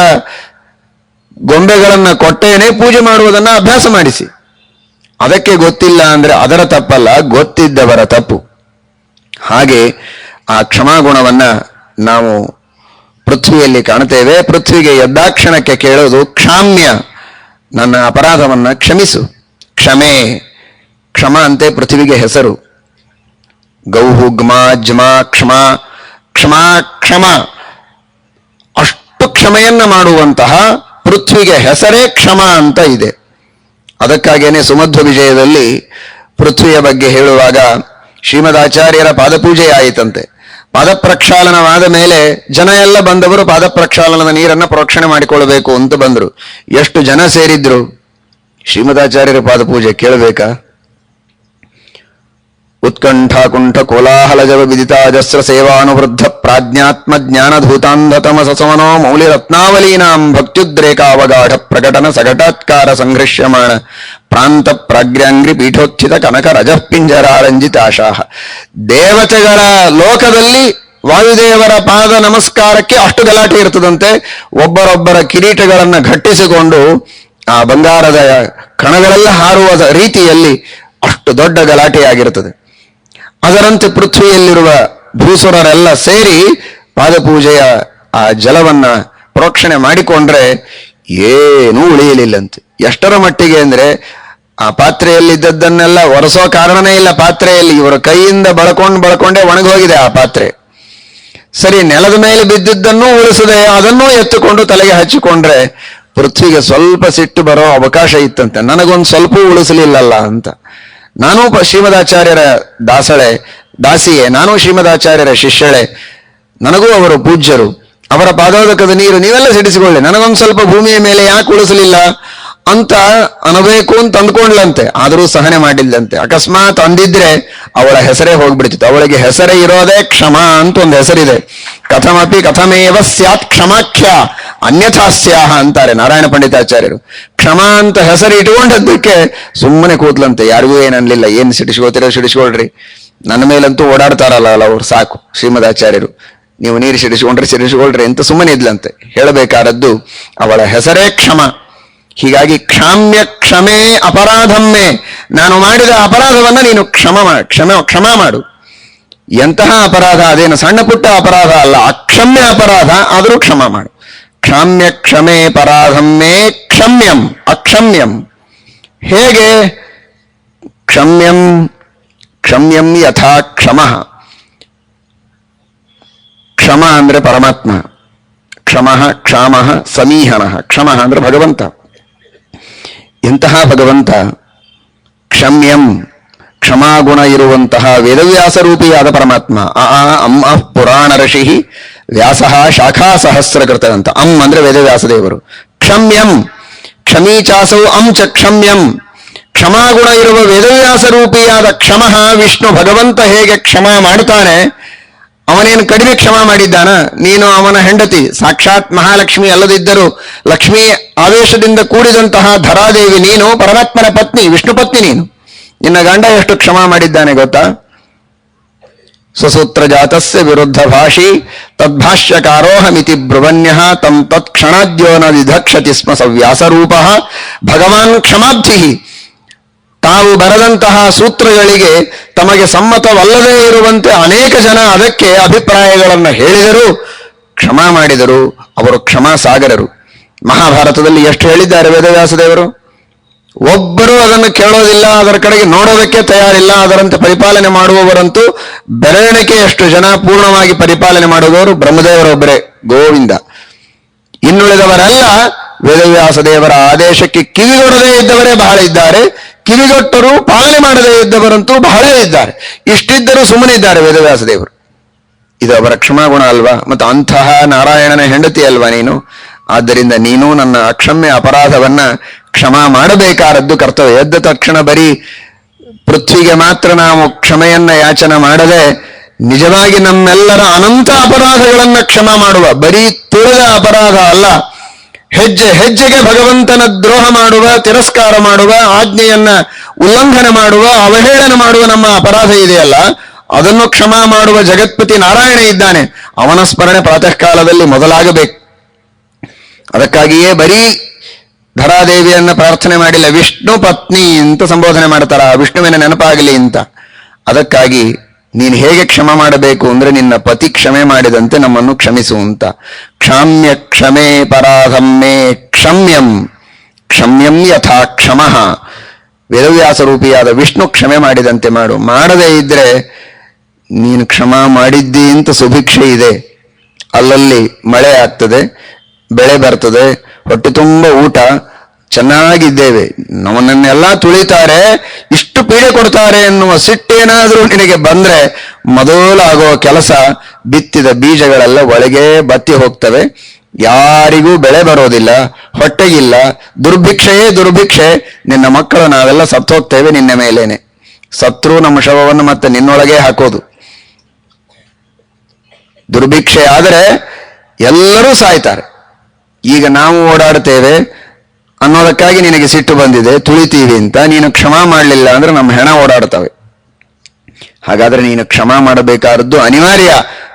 ಗೊಂಬೆಗಳನ್ನ ಕೊಟ್ಟೇನೆ ಪೂಜೆ ಮಾಡುವುದನ್ನ ಅಭ್ಯಾಸ ಮಾಡಿಸಿ. ಅದಕ್ಕೆ ಗೊತ್ತಿಲ್ಲ ಅಂದ್ರೆ ಅದರ ತಪ್ಪಲ್ಲ, ಗೊತ್ತಿದ್ದವರ ತಪ್ಪು. ಹಾಗೆ ಆ ಕ್ಷಮಾಗುಣವನ್ನ ನಾವು ಪೃಥ್ವಿಯಲ್ಲಿ ಕಾಣ್ತೇವೆ. ಪೃಥ್ವಿಗೆ ಎದ್ದಾಕ್ಷಣಕ್ಕೆ ಕೇಳೋದು ಕ್ಷಾಮ್ಯ, ನನ್ನ ಅಪರಾಧವನ್ನ ಕ್ಷಮಿಸು. ಕ್ಷಮೆ, ಕ್ಷಮ ಅಂತೆ ಪೃಥ್ವಿಗೆ ಹೆಸರು. ಗೌಹು ಗ್ಮ ಜ್ಮ ಕ್ಷಮ, ಕ್ಷಮಾ ಕ್ಷಮ, ಅಷ್ಟು ಕ್ಷಮೆಯನ್ನ ಮಾಡುವಂತಹ ಪೃಥ್ವಿಗೆ ಹೆಸರೇ ಕ್ಷಮ ಅಂತ ಇದೆ. ಅದಕ್ಕಾಗೇನೆ ಸುಮಧ್ವ ವಿಜಯದಲ್ಲಿ ಪೃಥ್ವಿಯ ಬಗ್ಗೆ ಹೇಳುವಾಗ ಶ್ರೀಮದಾಚಾರ್ಯರ ಪಾದಪೂಜೆ ಆಯಿತಂತೆ. ಪಾದ ಪ್ರಕ್ಷಾಳನವಾದ ಮೇಲೆ ಜನ ಎಲ್ಲ ಬಂದವರು ಪಾದ ಪ್ರಕ್ಷಾಳನದ ನೀರನ್ನ ಪ್ರೋಕ್ಷಣೆ ಮಾಡಿಕೊಳ್ಳಬೇಕು ಅಂತ ಬಂದರು. ಎಷ್ಟು ಜನ ಸೇರಿದ್ರು? ಶ್ರೀಮದಾಚಾರ್ಯರ ಪಾದಪೂಜೆ ಕೇಳಬೇಕಾ? ಉತ್ಕಂಠಾಕುಂಠ ಕೋಲಾಹಲ ಜವ ವಿದಿತಾಜಸ್ರ ಸೇವಾನುವೃದ್ಧ ಪ್ರಾಜ್ಞಾತ್ಮ ಜ್ಞಾನಧೂತಾಂಧತಮ ಸಸಮನೋ ಮೌಲಿ ರತ್ನಾವಲೀನಾಂ ಭಕ್ತ್ಯುದ್ರೇಕಾವಗಾಢ ಪ್ರಕಟನ ಸಘಟಾತ್ಕಾರ ಸಂಘರ್ಷ್ಯಮಾಣ ಪ್ರಾಂತ ಪ್ರಾಗ್ರ್ಯಾಂಗ್ರಿ ಪೀಠೋತ್ಥಿತ ಕನಕ ರಜಃ ಪಿಂಜರಾರಂಜಿತಾಶಾಹ. ದೇವತೆಗಳ ಲೋಕದಲ್ಲಿ ವಾಯುದೇವರ ಪಾದ ನಮಸ್ಕಾರಕ್ಕೆ ಅಷ್ಟು ಗಲಾಟೆ ಇರ್ತದಂತೆ. ಒಬ್ಬರೊಬ್ಬರ ಕಿರೀಟಗಳನ್ನ ಘಟ್ಟಿಸಿಕೊಂಡು ಆ ಬಂಗಾರದ ಕಣಗಳೆಲ್ಲ ಹಾರುವ ರೀತಿಯಲ್ಲಿ ಅಷ್ಟು ದೊಡ್ಡ ಗಲಾಟೆಯಾಗಿರುತ್ತದೆ. ಅದರಂತೆ ಪೃಥ್ವಿಯಲ್ಲಿರುವ ಭೂಸುರರೆಲ್ಲ ಸೇರಿ ಪಾದಪೂಜೆಯ ಆ ಜಲವನ್ನ ಪ್ರೋಕ್ಷಣೆ ಮಾಡಿಕೊಂಡ್ರೆ ಏನೂ ಉಳಿಯಲಿಲ್ಲಂತೆ. ಎಷ್ಟರ ಮಟ್ಟಿಗೆ ಅಂದ್ರೆ ಆ ಪಾತ್ರೆಯಲ್ಲಿದ್ದದ್ದನ್ನೆಲ್ಲ ಒರೆಸೋ ಕಾರಣನೇ ಇಲ್ಲ. ಪಾತ್ರೆಯಲ್ಲಿ ಇವರ ಕೈಯಿಂದ ಬಳಕೊಂಡೇ ಒಣಗೋಗಿದೆ ಆ ಪಾತ್ರೆ. ಸರಿ, ನೆಲದ ಮೇಲೆ ಬಿದ್ದಿದ್ದನ್ನೂ ಉಳಿಸದೆ ಅದನ್ನೂ ಎತ್ತುಕೊಂಡು ತಲೆಗೆ ಹಚ್ಚಿಕೊಂಡ್ರೆ ಪೃಥ್ವಿಗೆ ಸ್ವಲ್ಪ ಸಿಟ್ಟು ಬರೋ ಅವಕಾಶ ಇತ್ತಂತೆ. ನನಗೊಂದು ಸ್ವಲ್ಪ ಉಳಿಸಲಿಲ್ಲಲ್ಲ ಅಂತ. ನಾನು ಶ್ರೀಮದಾಚಾರ್ಯರ ದಾಸಿಯೇ, ನಾನು ಶ್ರೀಮದಾಚಾರ್ಯರ ಶಿಷ್ಯಳೆ, ನನಗೂ ಅವರು ಪೂಜ್ಯರು, ಅವರ ಪಾದೋದಕದ ನೀರು ನೀವೆಲ್ಲ ಸಿಡಿಸಿಕೊಳ್ಳಿ, ನನಗೊಂದು ಸ್ವಲ್ಪ ಭೂಮಿಯ ಮೇಲೆ ಯಾಕೆ ಉಳಿಸಲಿಲ್ಲ ಅಂತ ಅನಬೇಕು ಅಂತ ಅಂದ್ಕೊಂಡ್ಲಂತೆ. ಆದರೂ ಸಹನೆ ಮಾಡಿಲ್ಲಂತೆ. ಅಕಸ್ಮಾತ್ ಅಂದಿದ್ರೆ ಅವಳ ಹೆಸರೇ ಹೋಗ್ಬಿಡ್ತಿತ್ತು. ಅವಳಿಗೆ ಹೆಸರೇ ಇರೋದೇ ಕ್ಷಮ ಅಂತ ಒಂದು ಹೆಸರಿದೆ. ಕಥಮಪಿ ಕಥಮೇವ ಸ್ಯಾತ್ ಕ್ಷಮಾಖ್ಯ. ಅನ್ಯಥಾಸ್ಯಾಹ ಅಂತಾರೆ ನಾರಾಯಣ ಪಂಡಿತಾಚಾರ್ಯರು. ಕ್ಷಮ ಅಂತ ಹೆಸರು ಇಟ್ಕೊಂಡದ್ದಕ್ಕೆ ಸುಮ್ಮನೆ ಕೂತ್ಲಂತೆ, ಯಾರಿಗೂ ಏನನ್ಲಿಲ್ಲ. ಏನ್ ಸಿಡಿಸ್ಕೋತಿರೋ ಸಿಡಿಸ್ಕೊಳ್ರಿ, ನನ್ನ ಮೇಲಂತೂ ಓಡಾಡ್ತಾರಲ್ಲ ಅವ್ರು ಸಾಕು ಶ್ರೀಮದಾಚಾರ್ಯರು, ನೀವು ನೀರು ಸಿಡಿಸ್ಕೊಳ್ರಿ ಅಂತ ಸುಮ್ಮನೆ ಇದ್ಲಂತೆ. ಹೇಳಬೇಕಾದದ್ದು ಅವಳ ಹೆಸರೇ ಕ್ಷಮ. ಹೀಗಾಗಿ ಕ್ಷಾಮ್ಯ ಕ್ಷಮೇ ಅಪರಾಧಮ್ಮೆ, ನಾನು ಮಾಡಿದ ಅಪರಾಧವನ್ನ ನೀನು ಕ್ಷಮ ಮಾಡು. ಎಂತಹ ಅಪರಾಧ, ಅದೇನು ಸಣ್ಣ ಪುಟ್ಟ ಅಪರಾಧ ಅಲ್ಲ, ಅಕ್ಷಮ್ಯ ಅಪರಾಧ, ಆದರೂ ಕ್ಷಮ ಮಾಡು. ಕ್ಷಾಮ್ಯ ಕ್ಷಮೇ ಪರಾಧಮ್ಮೆ ಕ್ಷಮ್ಯಂ ಅಕ್ಷಮ್ಯಂ. ಹೇಗೆ ಕ್ಷಮ್ಯಂ? ಕ್ಷಮ್ಯಂ ಯಥಾ ಕ್ಷಮಃ. ಕ್ಷಮ ಅಂದ್ರೆ ಪರಮಾತ್ಮ, ಕ್ಷಮಃ ಕ್ಷಾಮಃ ಸಮೀಹನಃ. ಕ್ಷಮಃ ಅಂದ್ರೆ ಭಗವಂತ. ಎಂತಹ ಭಗವಂತ? ಕ್ಷಮ್ಯಂ, ಕ್ಷಮಾಗುಣ ಇರುವಂತಹ ವೇದವ್ಯಾಸ ರೂಪಿಯಾದ ಪರಮಾತ್ಮ. ಪುರಾಣ ಋಷಿ ವ್ಯಾಸ ಶಾಖಾ ಸಹಸ್ರಕೃತ ಅಂತ. ಅಂದ್ರೆ ವೇದವ್ಯಾಸ ದೇವರು. ಕ್ಷಮ್ಯಂ ಕ್ಷಮೀಚಾಸೌ ಚ ಕ್ಷಮ್ಯಂ. ಕ್ಷಮಾಗುಣ ಇರುವ ವೇದವ್ಯಾಸ ರೂಪಿಯಾದ ಕ್ಷಮಃ ವಿಷ್ಣು ಭಗವಂತ ಹೇಗೆ ಕ್ಷಮ ಮಾಡ್ತಾನೆ, ಅವನೇನು ಕಡಿಮೆ ಕ್ಷಮ ಮಾಡಿದ್ದಾನ? ನೀನು ಅವನ ಹೆಂಡತಿ, ಸಾಕ್ಷಾತ್ ಮಹಾಲಕ್ಷ್ಮಿ ಅಲ್ಲದಿದ್ದರೂ ಲಕ್ಷ್ಮೀ ಆವೇಶದಿಂದ ಕೂಡಿದಂತಹ ಧರಾದೇವಿ ನೀನು, ಪರಮಾತ್ಮನ ಪತ್ನಿ, ವಿಷ್ಣು ಪತ್ನಿ ನೀನು. ನಿನ್ನ ಗಂಡ ಎಷ್ಟು ಕ್ಷಮ ಮಾಡಿದ್ದಾನೆ ಗೊತ್ತಾ? ಸ್ವಸೂತ್ರ ಜಾತಸ್ಯ ವಿರುದ್ಧ ಭಾಷಿ ತದ್ಭಾಷ್ಯಕಾರೋಹಮಿತಿ ಬ್ರುವನ್ಯಃ ತಂ ತತ್ಕ್ಷಣಾದ್ಯೋ ನ ವಿಧಕ್ಷತಿ ಸ್ಮ ಸವ್ಯಾಸರೂಪ ಭಗವಾನ್ ಕ್ಷಮಾಬ್ಧಿ. ತಾವು ಬರೆದಂತಹ ಸೂತ್ರಗಳಿಗೆ ತಮಗೆ ಸಮ್ಮತವಲ್ಲದೇ ಇರುವಂತೆ ಅನೇಕ ಜನ ಅದಕ್ಕೆ ಅಭಿಪ್ರಾಯಗಳನ್ನು ಹೇಳಿದರು, ಕ್ಷಮ ಮಾಡಿದರು. ಅವರು ಕ್ಷಮಾ ಸಾಗರರು. ಮಹಾಭಾರತದಲ್ಲಿ ಎಷ್ಟು ಹೇಳಿದ್ದಾರೆ ವೇದವ್ಯಾಸದೇವರು? ಒಬ್ಬರು ಅದನ್ನು ಕೇಳೋದಿಲ್ಲ, ಅದರ ಕಡೆಗೆ ನೋಡೋದಕ್ಕೆ ತಯಾರಿಲ್ಲ. ಅದರಂತೆ ಪರಿಪಾಲನೆ ಮಾಡುವವರಂತೂ ಬೆರಳಿಕೆಯಷ್ಟು ಜನ. ಪೂರ್ಣವಾಗಿ ಪರಿಪಾಲನೆ ಮಾಡುವವರು ಬ್ರಹ್ಮದೇವರೊಬ್ಬರೇ, ಗೋವಿಂದ. ಇನ್ನುಳಿದವರೆಲ್ಲ ವೇದವ್ಯಾಸ ದೇವರ ಆದೇಶಕ್ಕೆ ಕಿವಿಗೊಡದೇ ಇದ್ದವರೇ ಬಹಳ ಇದ್ದಾರೆ. ಕಿವಿಗೊಟ್ಟರು ಪಾಲನೆ ಮಾಡದೇ ಇದ್ದವರಂತೂ ಬಹಳ ಇದ್ದಾರೆ. ಇಷ್ಟಿದ್ದರೂ ಸುಮ್ಮನೆ ಇದ್ದಾರೆ ವೇದವ್ಯಾಸ ದೇವರು. ಇದು ಅವರ ಕ್ಷಮಾಗುಣ ಅಲ್ವಾ? ಮತ್ತು ಅಂತಹ ನಾರಾಯಣನ ಹೆಂಡತಿ ಅಲ್ವಾ ನೀನು? ಆದ್ದರಿಂದ ನೀನು ನನ್ನ ಅಕ್ಷಮ್ಯ ಅಪರಾಧವನ್ನ ಕ್ಷಮ ಮಾಡಬೇಕಾದದ್ದು ಕರ್ತವ್ಯ. ಎದ್ದ ತಕ್ಷಣ ಬರೀ ಪೃಥ್ವಿಗೆ ಮಾತ್ರ ನಾವು ಕ್ಷಮೆಯನ್ನ ಯಾಚನೆ ಮಾಡದೆ, ನಿಜವಾಗಿ ನಮ್ಮೆಲ್ಲರ ಅನಂತ ಅಪರಾಧಗಳನ್ನ ಕ್ಷಮ ಮಾಡುವ, ಬರೀ ತುಳಿದ ಅಪರಾಧ ಅಲ್ಲ, ಹೆಜ್ಜೆ ಹೆಜ್ಜೆಗೆ ಭಗವಂತನ ದ್ರೋಹ ಮಾಡುವ, ತಿರಸ್ಕಾರ ಮಾಡುವ, ಆಜ್ಞೆಯನ್ನ ಉಲ್ಲಂಘನೆ ಮಾಡುವ, ಅವಹೇಳನ ಮಾಡುವ ನಮ್ಮ ಅಪರಾಧ ಇದೆಯಲ್ಲ, ಅದನ್ನು ಕ್ಷಮ ಮಾಡುವ ಜಗತ್ಪತಿ ನಾರಾಯಣ ಇದ್ದಾನೆ. ಅವನ ಸ್ಮರಣೆ ಪ್ರಾತಃ ಕಾಲದಲ್ಲಿ ಮೊದಲಾಗಬೇಕು. ಅದಕ್ಕಾಗಿಯೇ ಬರೀ ಧರಾದೇವಿಯನ್ನ ಪ್ರಾರ್ಥನೆ ಮಾಡಿಲ್ಲ, ವಿಷ್ಣು ಪತ್ನಿ ಅಂತ ಸಂಬೋಧನೆ ಮಾಡ್ತಾರ, ವಿಷ್ಣುವಿನ ನೆನಪಾಗಲಿ ಅಂತ. ಅದಕ್ಕಾಗಿ ನೀನು ಹೇಗೆ ಕ್ಷಮ ಮಾಡಬೇಕು ಅಂದ್ರೆ, ನಿನ್ನ ಪತಿ ಕ್ಷಮೆ ಮಾಡಿದಂತೆ ನಮ್ಮನ್ನು ಕ್ಷಮಿಸು ಅಂತ. ಕ್ಷಾಮ್ಯ ಕ್ಷಮೇ ಪರಾಧಮ್ಮೆ ಕ್ಷಮ್ಯಂ ಕ್ಷಮ್ಯಂ ಯಥಾ ಕ್ಷಮಃ. ವೇದವ್ಯಾಸ ರೂಪಿಯಾದ ವಿಷ್ಣು ಕ್ಷಮೆ ಮಾಡಿದಂತೆ ಮಾಡು. ಮಾಡದೇ ಇದ್ರೆ ನೀನು ಕ್ಷಮ ಮಾಡಿದ್ದಿ ಅಂತ ಸುಭಿಕ್ಷೆ ಇದೆ, ಅಲ್ಲಲ್ಲಿ ಮಳೆ ಆಗ್ತದೆ, ಬೆಳೆ ಬರ್ತದೆ, ಹೊಟ್ಟೆ ತುಂಬ ಊಟ, ಚೆನ್ನಾಗಿದ್ದೇವೆ, ನಮ್ಮನ್ನೆಲ್ಲ ತುಳಿತಾರೆ, ಇಷ್ಟು ಪೀಡೆ ಕೊಡ್ತಾರೆ ಎನ್ನುವ ಸಿಟ್ಟೇನಾದರೂ ನಿನಗೆ ಬಂದ್ರೆ ಮೊದಲಾಗುವ ಕೆಲಸ, ಬಿತ್ತಿದ ಬೀಜಗಳೆಲ್ಲ ಒಳಗೆ ಬತ್ತಿ ಹೋಗ್ತವೆ, ಯಾರಿಗೂ ಬೆಳೆ ಬರೋದಿಲ್ಲ, ಹೊಟ್ಟೆಗಿಲ್ಲ, ದುರ್ಭಿಕ್ಷೆಯೇ ದುರ್ಭಿಕ್ಷೆ. ನಿನ್ನ ಮಕ್ಕಳು ನಾವೆಲ್ಲ ಸತ್ತೋಗ್ತೇವೆ ನಿನ್ನ ಮೇಲೇನೆ. ಸತ್ರು ನಮ್ಮ ಶವವನ್ನು ಮತ್ತೆ ನಿನ್ನೊಳಗೆ ಹಾಕೋದು. ದುರ್ಭಿಕ್ಷೆ ಆದರೆ ಎಲ್ಲರೂ ಸಾಯ್ತಾರೆ. ಈಗ ನಾವು ಓಡಾಡ್ತೇವೆ ಅನ್ನೋದಕ್ಕಾಗಿ ನಿನಗೆ ಸಿಟ್ಟು ಬಂದಿದೆ, ತುಳಿತೀವಿ ಅಂತ. ನೀನು ಕ್ಷಮಾ ಮಾಡಲಿಲ್ಲ ಅಂದ್ರೆ ನಮ್ಮ ಹೆಣ ಓಡಾಡ್ತವೆ. ಹಾಗಾದ್ರೆ ನೀನು ಕ್ಷಮಾ ಮಾಡಬೇಕಾದದ್ದು ಅನಿವಾರ್ಯ.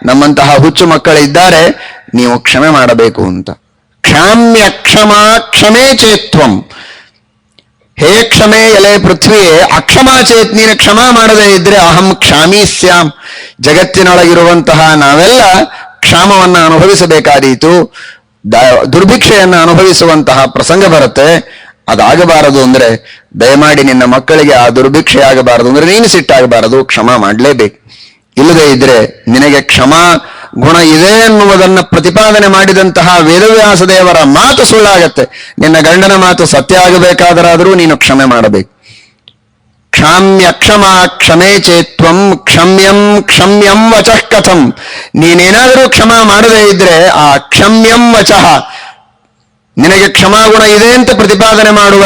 ನಮ್ಮಂತಹ ಹುಚ್ಚು ಮಕ್ಕಳಿದ್ದಾರೆ, ನೀವು ಕ್ಷಮೆ ಮಾಡಬೇಕು ಅಂತ. ಕ್ಷಾಮ್ಯ ಕ್ಷಮಾ ಕ್ಷಮೇ ಚೇತ್ವಂ. ಹೇ ಕ್ಷಮೆ ಎಲೆ ಪೃಥ್ವಿಯೇ, ಅಕ್ಷಮಾ ಚೇತ್, ನೀನು ಕ್ಷಮಾ ಮಾಡದೇ ಇದ್ರೆ ಅಹಂ ಕ್ಷಾಮಿ ಸ್ಯಾಮ್. ಜಗತ್ತಿನೊಳಗಿರುವಂತಹ ನಾವೆಲ್ಲ ಕ್ಷಾಮವನ್ನ ಅನುಭವಿಸಬೇಕಾದೀತು, ದುರ್ಭಿಕ್ಷೆಯನ್ನು ಅನುಭವಿಸುವಂತಹ ಪ್ರಸಂಗ ಬರುತ್ತೆ. ಅದಾಗಬಾರದು ಅಂದ್ರೆ ದಯಮಾಡಿ ನಿನ್ನ ಮಕ್ಕಳಿಗೆ ಆ ದುರ್ಭಿಕ್ಷೆ ಆಗಬಾರದು ಅಂದ್ರೆ ನೀನು ಸಿಟ್ಟಾಗಬಾರದು, ಕ್ಷಮಾ ಮಾಡಲೇಬೇಕು. ಇಲ್ಲದೇ ಇದ್ರೆ ನಿನಗೆ ಕ್ಷಮಾ ಗುಣ ಇದೆ ಎನ್ನುವುದನ್ನು ಪ್ರತಿಪಾದನೆ ಮಾಡಿದಂತಹ ವೇದವ್ಯಾಸ ದೇವರ ಮಾತು ಸುಳ್ಳಾಗತ್ತೆ. ನಿನ್ನ ಗಂಡನ ಮಾತು ಸತ್ಯ ಆಗಬೇಕಾದರಾದರೂ ನೀನು ಕ್ಷಮೆ ಮಾಡಬೇಕು. ಕ್ಷಾಮ್ಯ ಕ್ಷಮಾ ಕ್ಷಮೇ ಚೇತ್ವಂ ಕ್ಷಮ್ಯಂ ಕ್ಷಮ್ಯಂ ವಚಃ ಕಥಂ. ನೀನೇನಾದರೂ ಕ್ಷಮಾ ಮಾಡದೇ ಇದ್ರೆ ಆ ಕ್ಷಮ್ಯಂ ವಚಃ, ನಿನಗೆ ಕ್ಷಮಾಗುಣ ಇದೆ ಅಂತ ಪ್ರತಿಪಾದನೆ ಮಾಡುವ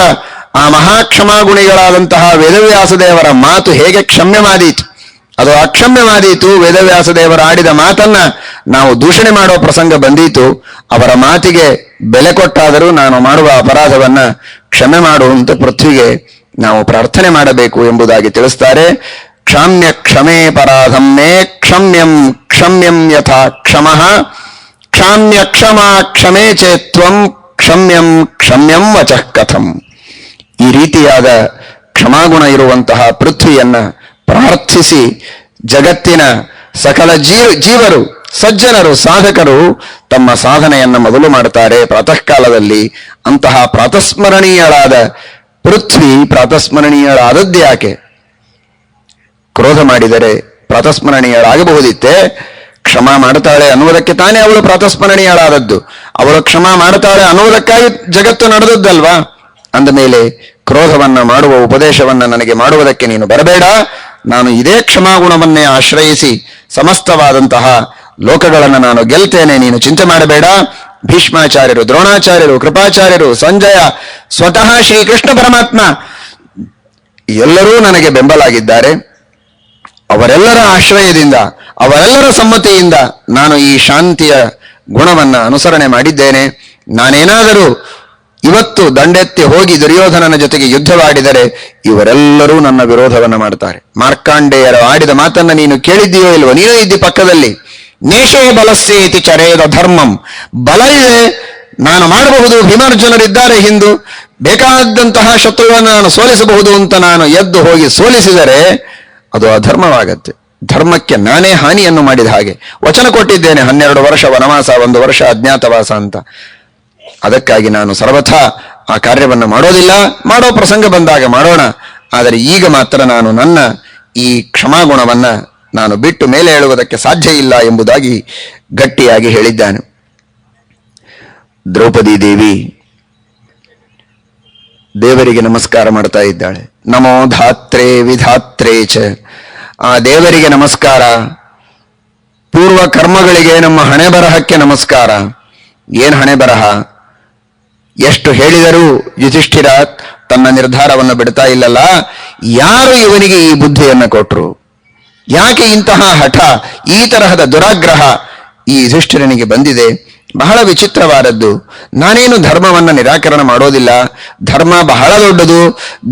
ಆ ಮಹಾಕ್ಷಮಾಗುಣಿಗಳಾದಂತಹ ವೇದವ್ಯಾಸ ದೇವರ ಮಾತು ಹೇಗೆ ಕ್ಷಮ್ಯವಾದೀತು, ಅದು ಅಕ್ಷಮ್ಯವಾದೀತು. ವೇದವ್ಯಾಸ ದೇವರ ಆಡಿದ ಮಾತನ್ನ ನಾವು ದೂಷಣೆ ಮಾಡುವ ಪ್ರಸಂಗ ಬಂದೀತು, ಅವರ ಮಾತಿಗೆ ಬೆಲೆ ಕೊಟ್ಟಾದರೂ ನಾನು ಮಾಡುವ ಅಪರಾಧವನ್ನ ಕ್ಷಮೆ ಮಾಡುವಂತ ಪೃಥ್ವಿಗೆ ನಾವು ಪ್ರಾರ್ಥನೆ ಮಾಡಬೇಕು ಎಂಬುದಾಗಿ ತಿಳಿಸ್ತಾರೆ. ಕ್ಷಾಮ್ಯ ಕ್ಷಮೇ ಪರಾಧಂ ಮೇ ಕ್ಷಮ್ಯಂ ಕ್ಷಮ್ಯಂ ಯಥಾ ಕ್ಷಮಃ ಕ್ಷಾಮ್ಯ ಕ್ಷಮಾ ಕ್ಷಮೇ ಚೇತ್ವಂ ಕ್ಷಮ್ಯಂ ಕ್ಷಮ್ಯಂ ವಚಃ ಕಥಂ. ಈ ರೀತಿಯಾದ ಕ್ಷಮಾಗುಣ ಇರುವಂತಹ ಪೃಥ್ವಿಯನ್ನ ಪ್ರಾರ್ಥಿಸಿ ಜಗತ್ತಿನ ಸಕಲ ಜೀವರು, ಸಜ್ಜನರು, ಸಾಧಕರು ತಮ್ಮ ಸಾಧನೆಯನ್ನ ಮೊದಲು ಮಾಡ್ತಾರೆ ಪ್ರಾತಃ ಕಾಲದಲ್ಲಿ. ಅಂತಹ ಪ್ರಾತಸ್ಮರಣೀಯಳಾದ ಪೃಥ್ವಿ ಪ್ರಾತಸ್ಮರಣೀಯಳಾದದ್ಯಾಕೆ? ಕ್ರೋಧ ಮಾಡಿದರೆ ಪ್ರಾತಸ್ಮರಣೀಯಳಾಗಬಹುದಿತ್ತೆ. ಕ್ಷಮಾ ಮಾಡ್ತಾಳೆ ಅನ್ನುವುದಕ್ಕೆ ತಾನೇ ಅವಳು ಪ್ರಾತಸ್ಮರಣೀಯಳಾದದ್ದು. ಅವಳು ಕ್ಷಮಾ ಮಾಡ್ತಾಳೆ ಅನ್ನುವುದಕ್ಕಾಗಿ ಜಗತ್ತು ನಡೆದದ್ದಲ್ವಾ? ಅಂದ ಮೇಲೆ ಕ್ರೋಧವನ್ನ ಮಾಡುವ ಉಪದೇಶವನ್ನ ನನಗೆ ಮಾಡುವುದಕ್ಕೆ ನೀನು ಬರಬೇಡ. ನಾನು ಇದೇ ಕ್ಷಮಾಗುಣವನ್ನೇ ಆಶ್ರಯಿಸಿ ಸಮಸ್ತವಾದಂತಹ ಲೋಕಗಳನ್ನು ನಾನು ಗೆಲ್ತೇನೆ, ನೀನು ಚಿಂತೆ ಮಾಡಬೇಡ. ಭೀಷ್ಮಾಚಾರ್ಯರು, ದ್ರೋಣಾಚಾರ್ಯರು, ಕೃಪಾಚಾರ್ಯರು, ಸಂಜಯ, ಸ್ವತಃ ಶ್ರೀಕೃಷ್ಣ ಪರಮಾತ್ಮ ಎಲ್ಲರೂ ನನಗೆ ಬೆಂಬಲಾಗಿದ್ದಾರೆ. ಅವರೆಲ್ಲರ ಆಶ್ರಯದಿಂದ, ಅವರೆಲ್ಲರ ಸಮ್ಮತಿಯಿಂದ ನಾನು ಈ ಶಾಂತಿಯ ಗುಣವನ್ನ ಅನುಸರಣೆ ಮಾಡಿದ್ದೇನೆ. ನಾನೇನಾದರೂ ಇವತ್ತು ದಂಡೆತ್ತಿ ಹೋಗಿ ದುರ್ಯೋಧನನ ಜೊತೆಗೆ ಯುದ್ಧವಾಡಿದರೆ ಇವರೆಲ್ಲರೂ ನನ್ನ ವಿರೋಧವನ್ನ ಮಾಡ್ತಾರೆ. ಮಾರ್ಕಾಂಡೇಯರು ಆಡಿದ ಮಾತನ್ನ ನೀನು ಕೇಳಿದ್ದೀಯೋ ಇಲ್ವೋ? ನೀನು ಇದ್ದಿ ಪಕ್ಕದಲ್ಲಿ. ನೇಷೇ ಬಲಸ್ಯೇತಿ ಚರೇದ ಧರ್ಮಂ. ಬಲ ಇದೆ, ನಾನು ಮಾಡಬಹುದು, ಭೀಮಾರ್ಜುನರಿದ್ದಾರೆ ಹಿಂದು, ಬೇಕಾದಂತಹ ಶತ್ರುವನ್ನು ನಾನು ಸೋಲಿಸಬಹುದು ಅಂತ ನಾನು ಎದ್ದು ಹೋಗಿ ಸೋಲಿಸಿದರೆ ಅದು ಅಧರ್ಮವಾಗತ್ತೆ. ಧರ್ಮಕ್ಕೆ ನಾನೇ ಹಾನಿಯನ್ನು ಮಾಡಿದ ಹಾಗೆ. ವಚನ ಕೊಟ್ಟಿದ್ದೇನೆ, 12 ವರ್ಷ ವನವಾಸ, 1 ವರ್ಷ ಅಜ್ಞಾತವಾಸ ಅಂತ. ಅದಕ್ಕಾಗಿ ನಾನು ಸರ್ವಥಾ ಆ ಕಾರ್ಯವನ್ನು ಮಾಡೋದಿಲ್ಲ. ಮಾಡೋ ಪ್ರಸಂಗ ಬಂದಾಗ ಮಾಡೋಣ. ಆದರೆ ಈಗ ಮಾತ್ರ ನಾನು ನನ್ನ ಈ ಕ್ಷಮಾಗುಣವನ್ನ ನಾನು ಬಿಟ್ಟು ಮೇಲೆ ಹೇಳುವುದಕ್ಕೆ ಸಾಧ್ಯ ಇಲ್ಲ ಎಂಬುದಾಗಿ ಗಟ್ಟಿಯಾಗಿ ಹೇಳಿದ್ದಾನೆ. ದ್ರೌಪದಿ ದೇವಿ ದೇವರಿಗೆ ನಮಸ್ಕಾರ ಮಾಡ್ತಾ ಇದ್ದಾಳೆ. ನಮೋ ಧಾತ್ರೇ ವಿಧಾತ್ರೇ ಚ. ಆ ದೇವರಿಗೆ ನಮಸ್ಕಾರ, ಪೂರ್ವ ಕರ್ಮಗಳಿಗೆ, ನಮ್ಮ ಹಣೆ ಬರಹಕ್ಕೆ ನಮಸ್ಕಾರ. ಏನ್ ಹಣೆ ಬರಹ? ಎಷ್ಟು ಹೇಳಿದರೂ ಯುಧಿಷ್ಠಿರ ತನ್ನ ನಿರ್ಧಾರವನ್ನು ಬಿಡ್ತಾ ಇಲ್ಲಲ್ಲ. ಯಾರು ಇವನಿಗೆ ಈ ಬುದ್ಧಿಯನ್ನು ಕೊಟ್ರು? ಯಾಕೆ ಇಂತಹ ಹಠ, ಈ ತರಹದ ದುರಾಗ್ರಹ ಈ ಯುಧಿಷ್ಠಿರನಿಗೆ ಬಂದಿದೆ? ಬಹಳ ವಿಚಿತ್ರವಾದದ್ದು. ನಾನೇನು ಧರ್ಮವನ್ನ ನಿರಾಕರಣೆ ಮಾಡೋದಿಲ್ಲ, ಧರ್ಮ ಬಹಳ ದೊಡ್ಡದು,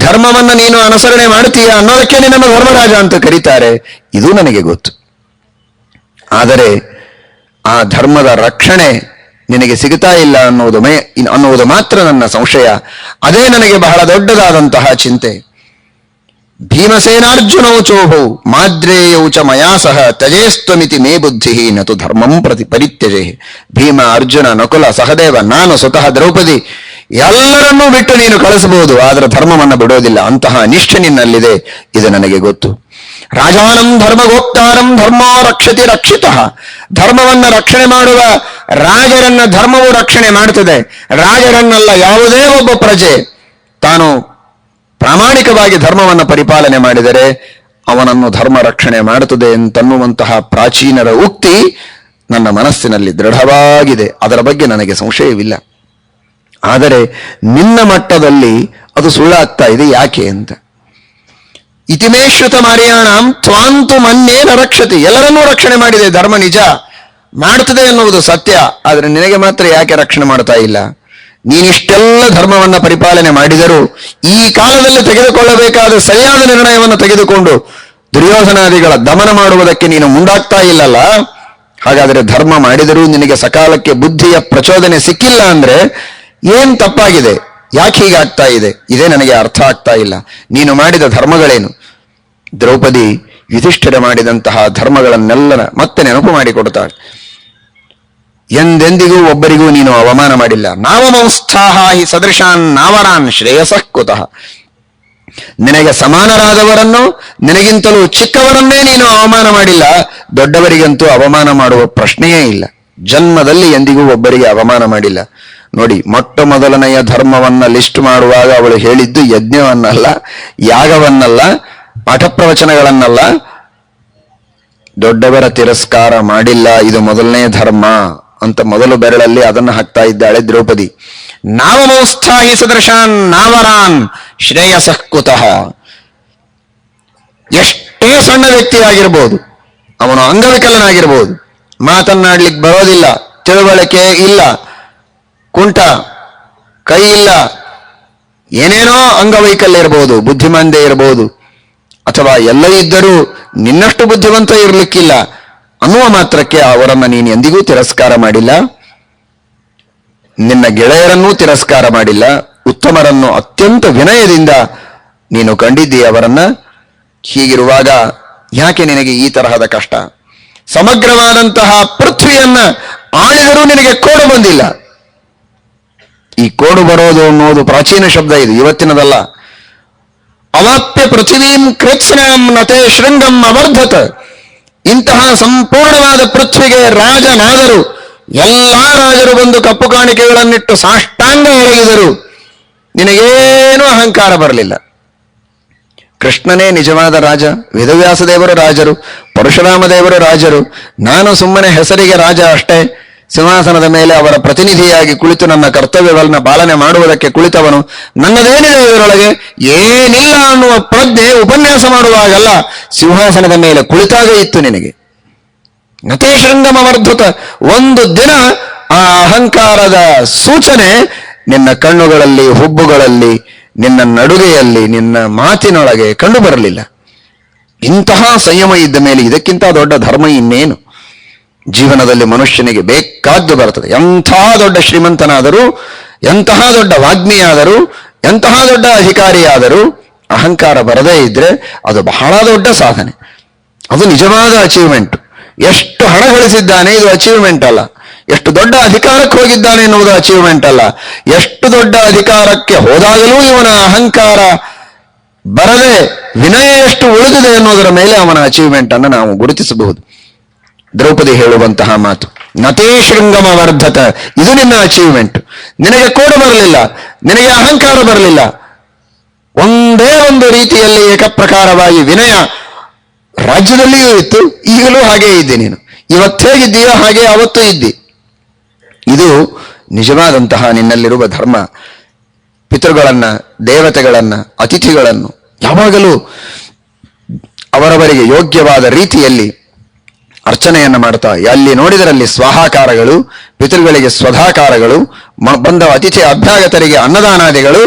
ಧರ್ಮವನ್ನ ನೀನು ಅನುಸರಣೆ ಮಾಡ್ತೀಯ ಅನ್ನೋದಕ್ಕೆ ನಿನ್ನ ಧರ್ಮರಾಜ ಅಂತ ಕರೀತಾರೆ, ಇದು ನನಗೆ ಗೊತ್ತು. ಆದರೆ ಆ ಧರ್ಮದ ರಕ್ಷಣೆ ನಿನಗೆ ಸಿಗುತ್ತಾ ಇಲ್ಲ ಅನ್ನುವುದು ಮಾತ್ರ ನನ್ನ ಸಂಶಯ. ಅದೇ ನನಗೆ ಬಹಳ ದೊಡ್ಡದಾದಂತಹ ಚಿಂತೆ. ಭೀಮಸೇನಾರ್ಜುನೌ ಚೋಭೌ ಮಾದ್ರೇಯೌ ಚ ಮಯಾ ಸಹ ತ್ಯಜೇಸ್ತ್ವಮಿತಿ ಮೇ ಬುದ್ಧಿ ನತು ಧರ್ಮಂ ಪರಿತ್ಯಜೆ. ಭೀಮ, ಅರ್ಜುನ, ನಕುಲ, ಸಹದೇವ, ನಾನು ಸ್ವತಃ ದ್ರೌಪದಿ ಎಲ್ಲರನ್ನೂ ಬಿಟ್ಟು ನೀನು ಕಳಿಸಬಹುದು, ಆದರೆ ಧರ್ಮವನ್ನು ಬಿಡೋದಿಲ್ಲ. ಅಂತಹ ನಿಷ್ಠೆ ನಿನ್ನಲ್ಲಿದೆ, ಇದು ನನಗೆ ಗೊತ್ತು. ರಾಜಾನಂ ಧರ್ಮಗೋಪ್ತಾರಂ ಧರ್ಮೋ ರಕ್ಷತಿ ರಕ್ಷಿತಃ. ಧರ್ಮವನ್ನ ರಕ್ಷಣೆ ಮಾಡುವ ರಾಜರನ್ನ ಧರ್ಮವು ರಕ್ಷಣೆ ಮಾಡುತ್ತದೆ. ರಾಜರನ್ನಲ್ಲ, ಯಾವುದೇ ಒಬ್ಬ ಪ್ರಜೆ ತಾನು ಪ್ರಾಮಾಣಿಕವಾಗಿ ಧರ್ಮವನ್ನು ಪರಿಪಾಲನೆ ಮಾಡಿದರೆ ಅವನನ್ನು ಧರ್ಮ ರಕ್ಷಣೆ ಮಾಡುತ್ತದೆ ಅಂತನ್ನುವಂತಹ ಪ್ರಾಚೀನರ ಉಕ್ತಿ ನನ್ನ ಮನಸ್ಸಿನಲ್ಲಿ ದೃಢವಾಗಿದೆ. ಅದರ ಬಗ್ಗೆ ನನಗೆ ಸಂಶಯವಿಲ್ಲ. ಆದರೆ ನಿನ್ನ ಮಟ್ಟದಲ್ಲಿ ಅದು ಸುಳ್ಳಾಗ್ತಾ ಇದೆ, ಯಾಕೆ ಅಂತ. ಇತಿಮೇ ಶ್ರುತ ಮಾರ್ಯಾಣಂ ತ್ವಾಂತು ಮನ್ಯೇನ ರಕ್ಷತಿ. ಎಲ್ಲರನ್ನೂ ರಕ್ಷಣೆ ಮಾಡಿದೆ ಧರ್ಮ, ನಿಜ ಮಾಡುತ್ತದೆ ಎನ್ನುವುದು ಸತ್ಯ. ಆದರೆ ನಿನಗೆ ಮಾತ್ರ ಯಾಕೆ ರಕ್ಷಣೆ ಮಾಡ್ತಾ ಇಲ್ಲ? ನೀನಿಷ್ಟೆಲ್ಲ ಧರ್ಮವನ್ನ ಪರಿಪಾಲನೆ ಮಾಡಿದರೂ ಈ ಕಾಲದಲ್ಲಿ ತೆಗೆದುಕೊಳ್ಳಬೇಕಾದ ಸರಿಯಾದ ನಿರ್ಣಯವನ್ನು ತೆಗೆದುಕೊಂಡು ದುರ್ಯೋಧನಾದಿಗಳ ದಮನ ಮಾಡುವುದಕ್ಕೆ ನೀನು ಮುಂದಾಗ್ತಾ ಇಲ್ಲಲ್ಲ. ಹಾಗಾದರೆ ಧರ್ಮ ಮಾಡಿದರೂ ನಿನಗೆ ಸಕಾಲಕ್ಕೆ ಬುದ್ಧಿಯ ಪ್ರಚೋದನೆ ಸಿಕ್ಕಿಲ್ಲ ಅಂದ್ರೆ ಏನ್ ತಪ್ಪಾಗಿದೆ? ಯಾಕೆ ಹೀಗಾಗ್ತಾ ಇದೆ? ಇದೇ ನನಗೆ ಅರ್ಥ ಆಗ್ತಾ ಇಲ್ಲ. ನೀನು ಮಾಡಿದ ಧರ್ಮಗಳೇನು? ದ್ರೌಪದಿ ಯುಧಿಷ್ಠಿರ ಮಾಡಿದಂತಹ ಧರ್ಮಗಳನ್ನೆಲ್ಲ ಮತ್ತೆ ನೆನಪು ಮಾಡಿಕೊಡ್ತಾಳೆ. ಎಂದೆಂದಿಗೂ ಒಬ್ಬರಿಗೂ ನೀನು ಅವಮಾನ ಮಾಡಿಲ್ಲ. ನಾವಮಂಸ್ಥಾಹ ಹಿ ಸದೃಶಾನ್ ನಾವರಾನ್ ಶ್ರೇಯಸಃ ಕುತಃ. ನಿನಗೆ ಸಮಾನರಾದವರನ್ನು, ನಿನಗಿಂತಲೂ ಚಿಕ್ಕವರನ್ನೇ ನೀನು ಅವಮಾನ ಮಾಡಿಲ್ಲ. ದೊಡ್ಡವರಿಗಂತೂ ಅವಮಾನ ಮಾಡುವ ಪ್ರಶ್ನೆಯೇ ಇಲ್ಲ. ಜನ್ಮದಲ್ಲಿ ಎಂದಿಗೂ ಒಬ್ಬರಿಗೆ ಅವಮಾನ ಮಾಡಿಲ್ಲ. ನೋಡಿ, ಮೊಟ್ಟ ಮೊದಲನೆಯ ಧರ್ಮವನ್ನ ಲಿಸ್ಟ್ ಮಾಡುವಾಗ ಅವಳು ಹೇಳಿದ್ದು ಯಜ್ಞವನ್ನಲ್ಲ, ಯಾಗವನ್ನಲ್ಲ, ಪಾಠ ಪ್ರವಚನಗಳನ್ನಲ್ಲ. ದೊಡ್ಡವರ ತಿರಸ್ಕಾರ ಮಾಡಿಲ್ಲ, ಇದು ಮೊದಲನೇ ಧರ್ಮ ಅಂತ ಮೊದಲು ಬೆರಳಲ್ಲಿ ಅದನ್ನು ಹಾಕ್ತಾ ಇದ್ದಾಳೆ ದ್ರೌಪದಿ. ನಾವಮೌಸ್ಥಾಹಿ ಸದೃಶಾನ್ ನಾವರಾನ್ ಶ್ರೇಯಸಃ ಕುತಃ. ಎಷ್ಟೇ ಸಣ್ಣ ವ್ಯಕ್ತಿಯಾಗಿರ್ಬೋದು, ಅವನು ಅಂಗವಿಕಲನಾಗಿರ್ಬೋದು, ಮಾತನ್ನಾಡ್ಲಿಕ್ಕೆ ಬರೋದಿಲ್ಲ, ತಿಳುವಳಿಕೆ ಇಲ್ಲ, ಕುಂಟ, ಕೈ ಇಲ್ಲ, ಏನೇನೋ ಅಂಗವೈಕಲ್ಯ ಇರಬಹುದು, ಬುದ್ಧಿಮಾಂದ್ಯ ಇರಬಹುದು, ಅಥವಾ ಎಲ್ಲ ಇದ್ದರೂ ನಿನ್ನಷ್ಟು ಬುದ್ಧಿವಂತ ಇರಲಿಕ್ಕಿಲ್ಲ ಅನ್ನುವ ಮಾತ್ರಕ್ಕೆ ಅವರನ್ನು ನೀನು ಎಂದಿಗೂ ತಿರಸ್ಕಾರ ಮಾಡಿಲ್ಲ, ನಿನ್ನ ಗೆಳೆಯರನ್ನೂ ತಿರಸ್ಕಾರ ಮಾಡಿಲ್ಲ, ಉತ್ತಮರನ್ನು ಅತ್ಯಂತ ವಿನಯದಿಂದ ನೀನು ಕಂಡಿದ್ದೀಯ ಅವರನ್ನ. ಹೀಗಿರುವಾಗ ಯಾಕೆ ನಿನಗೆ ಈ ತರಹದ ಕಷ್ಟ? ಸಮಗ್ರವಾದಂತಹ ಪೃಥ್ವಿಯನ್ನ ಆಳಿದರೂ ನಿನಗೆ ಕೋಡು ಬಂದಿಲ್ಲ. ಈ ಕೋಡು ಬರೋದು ಅನ್ನೋದು ಪ್ರಾಚೀನ ಶಬ್ದ, ಇದು ಇವತ್ತಿನದಲ್ಲ. ಅವಾಪ್ಯ ಪೃಥ್ವೀಂ ಕೃತ್ಸ್ನಾಂ ನತೆ ಶೃಂಗಂ ಅವರ್ಧತ. ಇಂತಹ ಸಂಪೂರ್ಣವಾದ ಪೃಥ್ವಿಗೆ ರಾಜನಾದರು, ಎಲ್ಲಾ ರಾಜರು ಬಂದು ಕಪ್ಪು ಕಾಣಿಕೆಗಳನ್ನಿಟ್ಟು ಸಾಷ್ಟಾಂಗ ಎಳಗಿದರು, ನಿನಗೇನೂ ಅಹಂಕಾರ ಬರಲಿಲ್ಲ. ಕೃಷ್ಣನೇ ನಿಜವಾದ ರಾಜ, ವೇದವ್ಯಾಸ ದೇವರು ರಾಜರು, ಪರಶುರಾಮ ದೇವರು ರಾಜರು, ನಾನು ಸುಮ್ಮನೆ ಹೆಸರಿಗೆ ರಾಜ ಅಷ್ಟೇ. ಸಿಂಹಾಸನದ ಮೇಲೆ ಅವರ ಪ್ರತಿನಿಧಿಯಾಗಿ ಕುಳಿತು ನನ್ನ ಕರ್ತವ್ಯಗಳನ್ನ ಪಾಲನೆ ಮಾಡುವುದಕ್ಕೆ ಕುಳಿತವನು. ನನ್ನದೇನಿದೆ ಇದರೊಳಗೆ? ಏನಿಲ್ಲ ಅನ್ನುವ ಪ್ರಜ್ಞೆ ಉಪನ್ಯಾಸ ಮಾಡುವಾಗಲ್ಲ, ಸಿಂಹಾಸನದ ಮೇಲೆ ಕುಳಿತಾಗ ಇತ್ತು ನಿನಗೆ. ನತೇ ಶೃಂಗಮವರ್ಧತ. ಒಂದು ದಿನ ಆ ಅಹಂಕಾರದ ಸೂಚನೆ ನಿನ್ನ ಕಣ್ಣುಗಳಲ್ಲಿ, ಹುಬ್ಬುಗಳಲ್ಲಿ, ನಿನ್ನ ನಡುಗೆಯಲ್ಲಿ, ನಿನ್ನ ಮಾತಿನೊಳಗೆ ಕಂಡು ಬರಲಿಲ್ಲ. ಇಂತಹ ಸಂಯಮ ಇದ್ದ ಮೇಲೆ ಇದಕ್ಕಿಂತ ದೊಡ್ಡ ಧರ್ಮ ಇನ್ನೇನು? ಜೀವನದಲ್ಲಿ ಮನುಷ್ಯನಿಗೆ ಬೇಕಾದ್ದು ಬರ್ತದೆ. ಎಂಥ ದೊಡ್ಡ ಶ್ರೀಮಂತನಾದರೂ, ಎಂತಹ ದೊಡ್ಡ ವಾಗ್ಮಿಯಾದರೂ, ಎಂತಹ ದೊಡ್ಡ ಅಧಿಕಾರಿಯಾದರೂ ಅಹಂಕಾರ ಬರದೇ ಇದ್ರೆ ಅದು ಬಹಳ ದೊಡ್ಡ ಸಾಧನೆ, ಅದು ನಿಜವಾದ ಅಚೀವ್ಮೆಂಟ್. ಎಷ್ಟು ಹಣ ಗಳಿಸಿದ್ದಾನೆ ಇದು ಅಚೀವ್ಮೆಂಟ್ ಅಲ್ಲ, ಎಷ್ಟು ದೊಡ್ಡ ಅಧಿಕಾರಕ್ಕೆ ಹೋಗಿದ್ದಾನೆ ಎನ್ನುವುದು ಅಚೀವ್ಮೆಂಟ್ ಅಲ್ಲ, ಎಷ್ಟು ದೊಡ್ಡ ಅಧಿಕಾರಕ್ಕೆ ಹೋದಾಗಲೂ ಇವನ ಅಹಂಕಾರ ಬರದೆ ವಿನಯ ಎಷ್ಟು ಉಳಿದಿದೆ ಎನ್ನುವುದರ ಮೇಲೆ ಅವನ ಅಚೀವ್ಮೆಂಟ್ ಅನ್ನು ನಾವು ಗುರುತಿಸಬಹುದು. ದ್ರೌಪದಿ ಹೇಳುವಂತಹ ಮಾತು ನತೇ ಶೃಂಗಮ ವರ್ಧತ, ಇದು ನಿನ್ನ ಅಚೀವ್ಮೆಂಟ್. ನಿನಗೆ ಕೋಡು ಬರಲಿಲ್ಲ, ನಿನಗೆ ಅಹಂಕಾರ ಬರಲಿಲ್ಲ, ಒಂದೇ ಒಂದು ರೀತಿಯಲ್ಲಿ ಏಕಪ್ರಕಾರವಾಗಿ ವಿನಯ ರಾಜ್ಯದಲ್ಲಿಯೂ ಇತ್ತು, ಈಗಲೂ ಹಾಗೇ ಇದ್ದಿ ನೀನು. ಇವತ್ತು ಹೇಗಿದ್ದೀಯೋ ಹಾಗೆ ಅವತ್ತೂ ಇದ್ದಿ. ಇದು ನಿಜವಾದಂತಹ ನಿನ್ನಲ್ಲಿರುವ ಧರ್ಮ. ಪಿತೃಗಳನ್ನ, ದೇವತೆಗಳನ್ನ, ಅತಿಥಿಗಳನ್ನು ಯಾವಾಗಲೂ ಅವರವರಿಗೆ ಯೋಗ್ಯವಾದ ರೀತಿಯಲ್ಲಿ ಅರ್ಚನೆಯನ್ನು ಮಾಡ್ತಾ, ಅಲ್ಲಿ ನೋಡಿದರಲ್ಲಿ ಸ್ವಾಹಾಕಾರಗಳು, ಪಿತೃಗಳಿಗೆ ಸ್ವಧಾಕಾರಗಳು, ಬಂದ ಅತಿಥಿ ಅಭ್ಯಾಗತರಿಗೆ ಅನ್ನದಾನಾದಿಗಳು,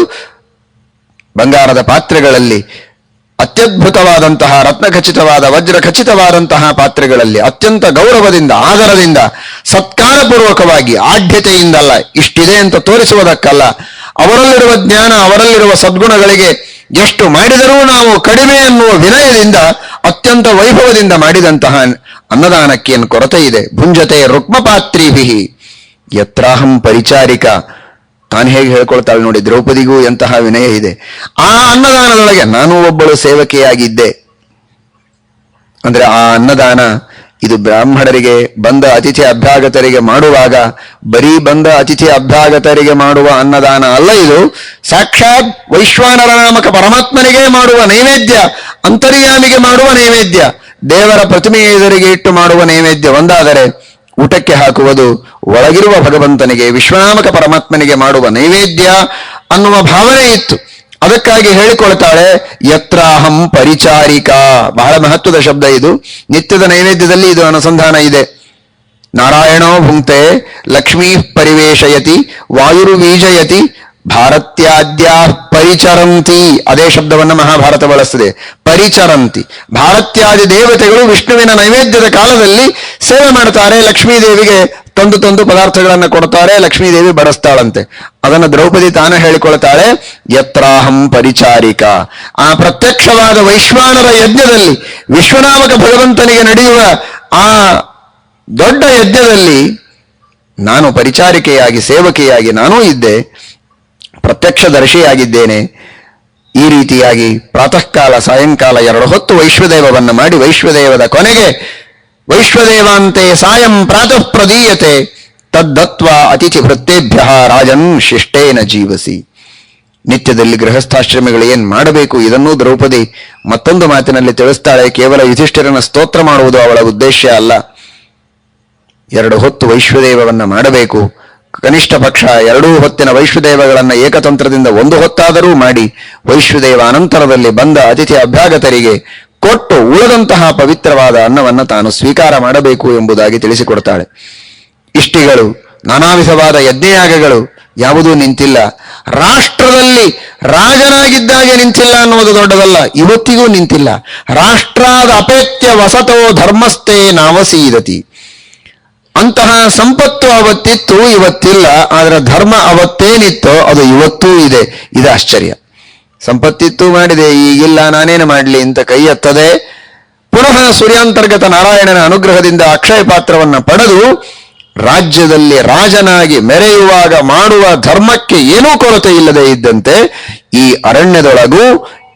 ಬಂಗಾರದ ಪಾತ್ರೆಗಳಲ್ಲಿ ಅತ್ಯದ್ಭುತವಾದಂತಹ ರತ್ನಖಚಿತವಾದ ವಜ್ರ ಖಚಿತವಾದಂತಹ ಪಾತ್ರೆಗಳಲ್ಲಿ ಅತ್ಯಂತ ಗೌರವದಿಂದ, ಆದರದಿಂದ, ಸತ್ಕಾರಪೂರ್ವಕವಾಗಿ, ಆಢ್ಯತೆಯಿಂದಲ್ಲ, ಇಷ್ಟಿದೆ ಅಂತ ತೋರಿಸುವುದಕ್ಕಲ್ಲ, ಅವರಲ್ಲಿರುವ ಜ್ಞಾನ, ಅವರಲ್ಲಿರುವ ಸದ್ಗುಣಗಳಿಗೆ ಎಷ್ಟು ಮಾಡಿದರೂ ನಾವು ಕಡಿಮೆ ಎನ್ನುವ ವಿನಯದಿಂದ, ಅತ್ಯಂತ ವೈಭವದಿಂದ ಮಾಡಿದಂತಹ ಅನ್ನದಾನಕ್ಕೆ ಏನು ಕೊರತೆ ಇದೆ? ಭುಂಜತೆ ರುಕ್ಮಪಾತ್ರೀಭಿಹಿ ಯತ್ರಾಹಂ ಪರಿಚಾರಿಕ. ತಾನು ಹೇಗೆ ಹೇಳ್ಕೊಳ್ತಾಳೆ ನೋಡಿ, ದ್ರೌಪದಿಗೂ ಎಂತಹ ವಿನಯ ಇದೆ. ಆ ಅನ್ನದಾನದೊಳಗೆ ನಾನು ಒಬ್ಬಳು ಸೇವಕಿಯಾಗಿದ್ದೆ ಅಂದ್ರೆ ಆ ಅನ್ನದಾನ ಇದು ಬ್ರಾಹ್ಮಣರಿಗೆ, ಬಂದ ಅತಿಥಿ ಅಭ್ಯಾಗತರಿಗೆ ಮಾಡುವಾಗ ಬರೀ ಬಂದ ಅತಿಥಿ ಅಭ್ಯಾಗತರಿಗೆ ಮಾಡುವ ಅನ್ನದಾನ ಅಲ್ಲ, ಇದು ಸಾಕ್ಷಾತ್ ವೈಶ್ವಾನರ ನಾಮಕ ಪರಮಾತ್ಮನಿಗೆ ಮಾಡುವ ನೈವೇದ್ಯ, ಅಂತರ್ಯಾಮಿಗೆ ಮಾಡುವ ನೈವೇದ್ಯ, ದೇವರ ಪ್ರತಿಮೆಯ ಎದುರಿಗೆ ಇಟ್ಟು ಮಾಡುವ ನೈವೇದ್ಯ ಒಂದಾದರೆ, ಊಟಕ್ಕೆ ಹಾಕುವುದು ಒಳಗಿರುವ ಭಗವಂತನಿಗೆ, ವಿಶ್ವನಾಮಕ ಪರಮಾತ್ಮನಿಗೆ ಮಾಡುವ ನೈವೇದ್ಯ ಅನ್ನುವ ಭಾವನೆ ಇತ್ತು. ಅದಕ್ಕಾಗಿ ಹೇಳಿಕೊಳ್ತಾಳೆ ಯತ್ರಾಹಂ ಪರಿಚಾರಿಕಾ. ಬಹಳ ಮಹತ್ವದ ಶಬ್ದ ಇದು. ನಿತ್ಯದ ನೈವೇದ್ಯದಲ್ಲಿ ಇದು ಅನುಸಂಧಾನ ಇದೆ. ನಾರಾಯಣೋ ಭುಂಕ್ತೆ ಲಕ್ಷ್ಮೀ ಪರಿವೇಶಯತಿ ವಾಯುರ್ವೀಜಯತಿ ಭಾರತ್ಯಾದ್ಯ ಪರಿಚರಂತಿ. ಅದೇ ಶಬ್ದವನ್ನು ಮಹಾಭಾರತ ಬಳಸ್ತದೆ, ಪರಿಚರಂತಿ. ಭಾರತ್ಯಾದಿ ದೇವತೆಗಳು ವಿಷ್ಣುವಿನ ನೈವೇದ್ಯದ ಕಾಲದಲ್ಲಿ ಸೇವೆ ಮಾಡ್ತಾರೆ, ಲಕ್ಷ್ಮೀದೇವಿಗೆ ತಂದು ಪದಾರ್ಥಗಳನ್ನು ಕೊಡ್ತಾರೆ, ಲಕ್ಷ್ಮೀದೇವಿ ಬಡಿಸ್ತಾಳಂತೆ. ಅದನ್ನು ದ್ರೌಪದಿ ತಾನೇ ಹೇಳಿಕೊಳ್ತಾಳೆ, ಯತ್ರಾಹಂ ಪರಿಚಾರಿಕ. ಆ ಪ್ರತ್ಯಕ್ಷವಾದ ವೈಶ್ವಾನರ ಯಜ್ಞದಲ್ಲಿ, ವಿಶ್ವನಾಮಕ ಭಗವಂತನಿಗೆ ನಡೆಯುವ ಆ ದೊಡ್ಡ ಯಜ್ಞದಲ್ಲಿ ನಾನು ಪರಿಚಾರಿಕೆಯಾಗಿ, ಸೇವಕಿಯಾಗಿ ನಾನೂ ಇದ್ದೆ, ಪ್ರತ್ಯಕ್ಷದರ್ಶಿಯಾಗಿದ್ದೇನೆ. ಈ ರೀತಿಯಾಗಿ ಪ್ರಾತಃ ಕಾಲ, ಸಾಯಂಕಾಲ 2 ಹೊತ್ತು ವೈಶ್ವದೇವವನ್ನು ಮಾಡಿ, ವೈಶ್ವದೇವದ ಕೊನೆಗೆ ವೈಶ್ವದೇವಾಂತೆ ಸಾಯಂ ಪ್ರಾತಃ ಪ್ರದೀಯತೆ ತದ್ದತ್ವ ಅತಿಥಿ ಭೃತ್ತೇಭ್ಯ ರಾಜನ್ ಶಿಷ್ಟೇನ ಜೀವಸಿ. ನಿತ್ಯದಲ್ಲಿ ಗೃಹಸ್ಥಾಶ್ರಮಿಗಳು ಏನ್ ಮಾಡಬೇಕು ಇದನ್ನೂ ದ್ರೌಪದಿ ಮತ್ತೊಂದು ಮಾತಿನಲ್ಲಿ ತಿಳಿಸ್ತಾಳೆ. ಕೇವಲ ಯುಧಿಷ್ಠಿರನ ಸ್ತೋತ್ರ ಮಾಡುವುದು ಅವಳ ಉದ್ದೇಶ ಅಲ್ಲ. 2 ಹೊತ್ತು ವೈಶ್ವದೇವವನ್ನ ಮಾಡಬೇಕು. ಕನಿಷ್ಠ ಪಕ್ಷ 2 ಹೊತ್ತಿನ ವೈಶ್ವದೇವಗಳನ್ನ ಏಕತಂತ್ರದಿಂದ 1 ಹೊತ್ತಾದರೂ ಮಾಡಿ, ವೈಶ್ವದೇವ ಅನಂತರದಲ್ಲಿ ಬಂದ ಅತಿಥಿ ಅಭ್ಯಾಗತರಿಗೆ ಕೊಟ್ಟು ಉಳಿದಂತಹ ಪವಿತ್ರವಾದ ಅನ್ನವನ್ನು ತಾನು ಸ್ವೀಕಾರ ಮಾಡಬೇಕು ಎಂಬುದಾಗಿ ತಿಳಿಸಿಕೊಡ್ತಾಳೆ. ಇಷ್ಟಿಗಳು, ನಾನಾ ವಿಧವಾದ ಯಜ್ಞಯಾಗಗಳು ಯಾವುದೂ ನಿಂತಿಲ್ಲ. ರಾಷ್ಟ್ರದಲ್ಲಿ ರಾಜನಾಗಿದ್ದಾಗೆ ನಿಂತಿಲ್ಲ ಅನ್ನುವುದು ದೊಡ್ಡದಲ್ಲ, ಇವತ್ತಿಗೂ ನಿಂತಿಲ್ಲ. ರಾಷ್ಟ್ರಾದ ಅಪೇತ್ಯ ವಸತೋ ಧರ್ಮಸ್ಥೆ ನಾವಸೀದತಿ. ಅಂತಹ ಸಂಪತ್ತು ಅವತ್ತಿತ್ತು, ಇವತ್ತಿಲ್ಲ. ಆದರೆ ಧರ್ಮ ಅವತ್ತೇನಿತ್ತೋ ಅದು ಇವತ್ತೂ ಇದೆ. ಇದು ಆಶ್ಚರ್ಯ. ಸಂಪತ್ತಿತ್ತು, ಮಾಡಿದೆ, ಈಗಿಲ್ಲ, ನಾನೇನು ಮಾಡಲಿ ಅಂತ ಕೈ ಎತ್ತದೆ ಪುನಃ ಸೂರ್ಯಾಂತರ್ಗತ ನಾರಾಯಣನ ಅನುಗ್ರಹದಿಂದ ಅಕ್ಷಯ ಪಾತ್ರವನ್ನು ಪಡೆದು ರಾಜ್ಯದಲ್ಲಿ ರಾಜನಾಗಿ ಮೆರೆಯುವಾಗ ಮಾಡುವ ಧರ್ಮಕ್ಕೆ ಏನೂ ಕೊರತೆ ಇಲ್ಲದೆ ಇದ್ದಂತೆ ಈ ಅರಣ್ಯದೊಳಗೂ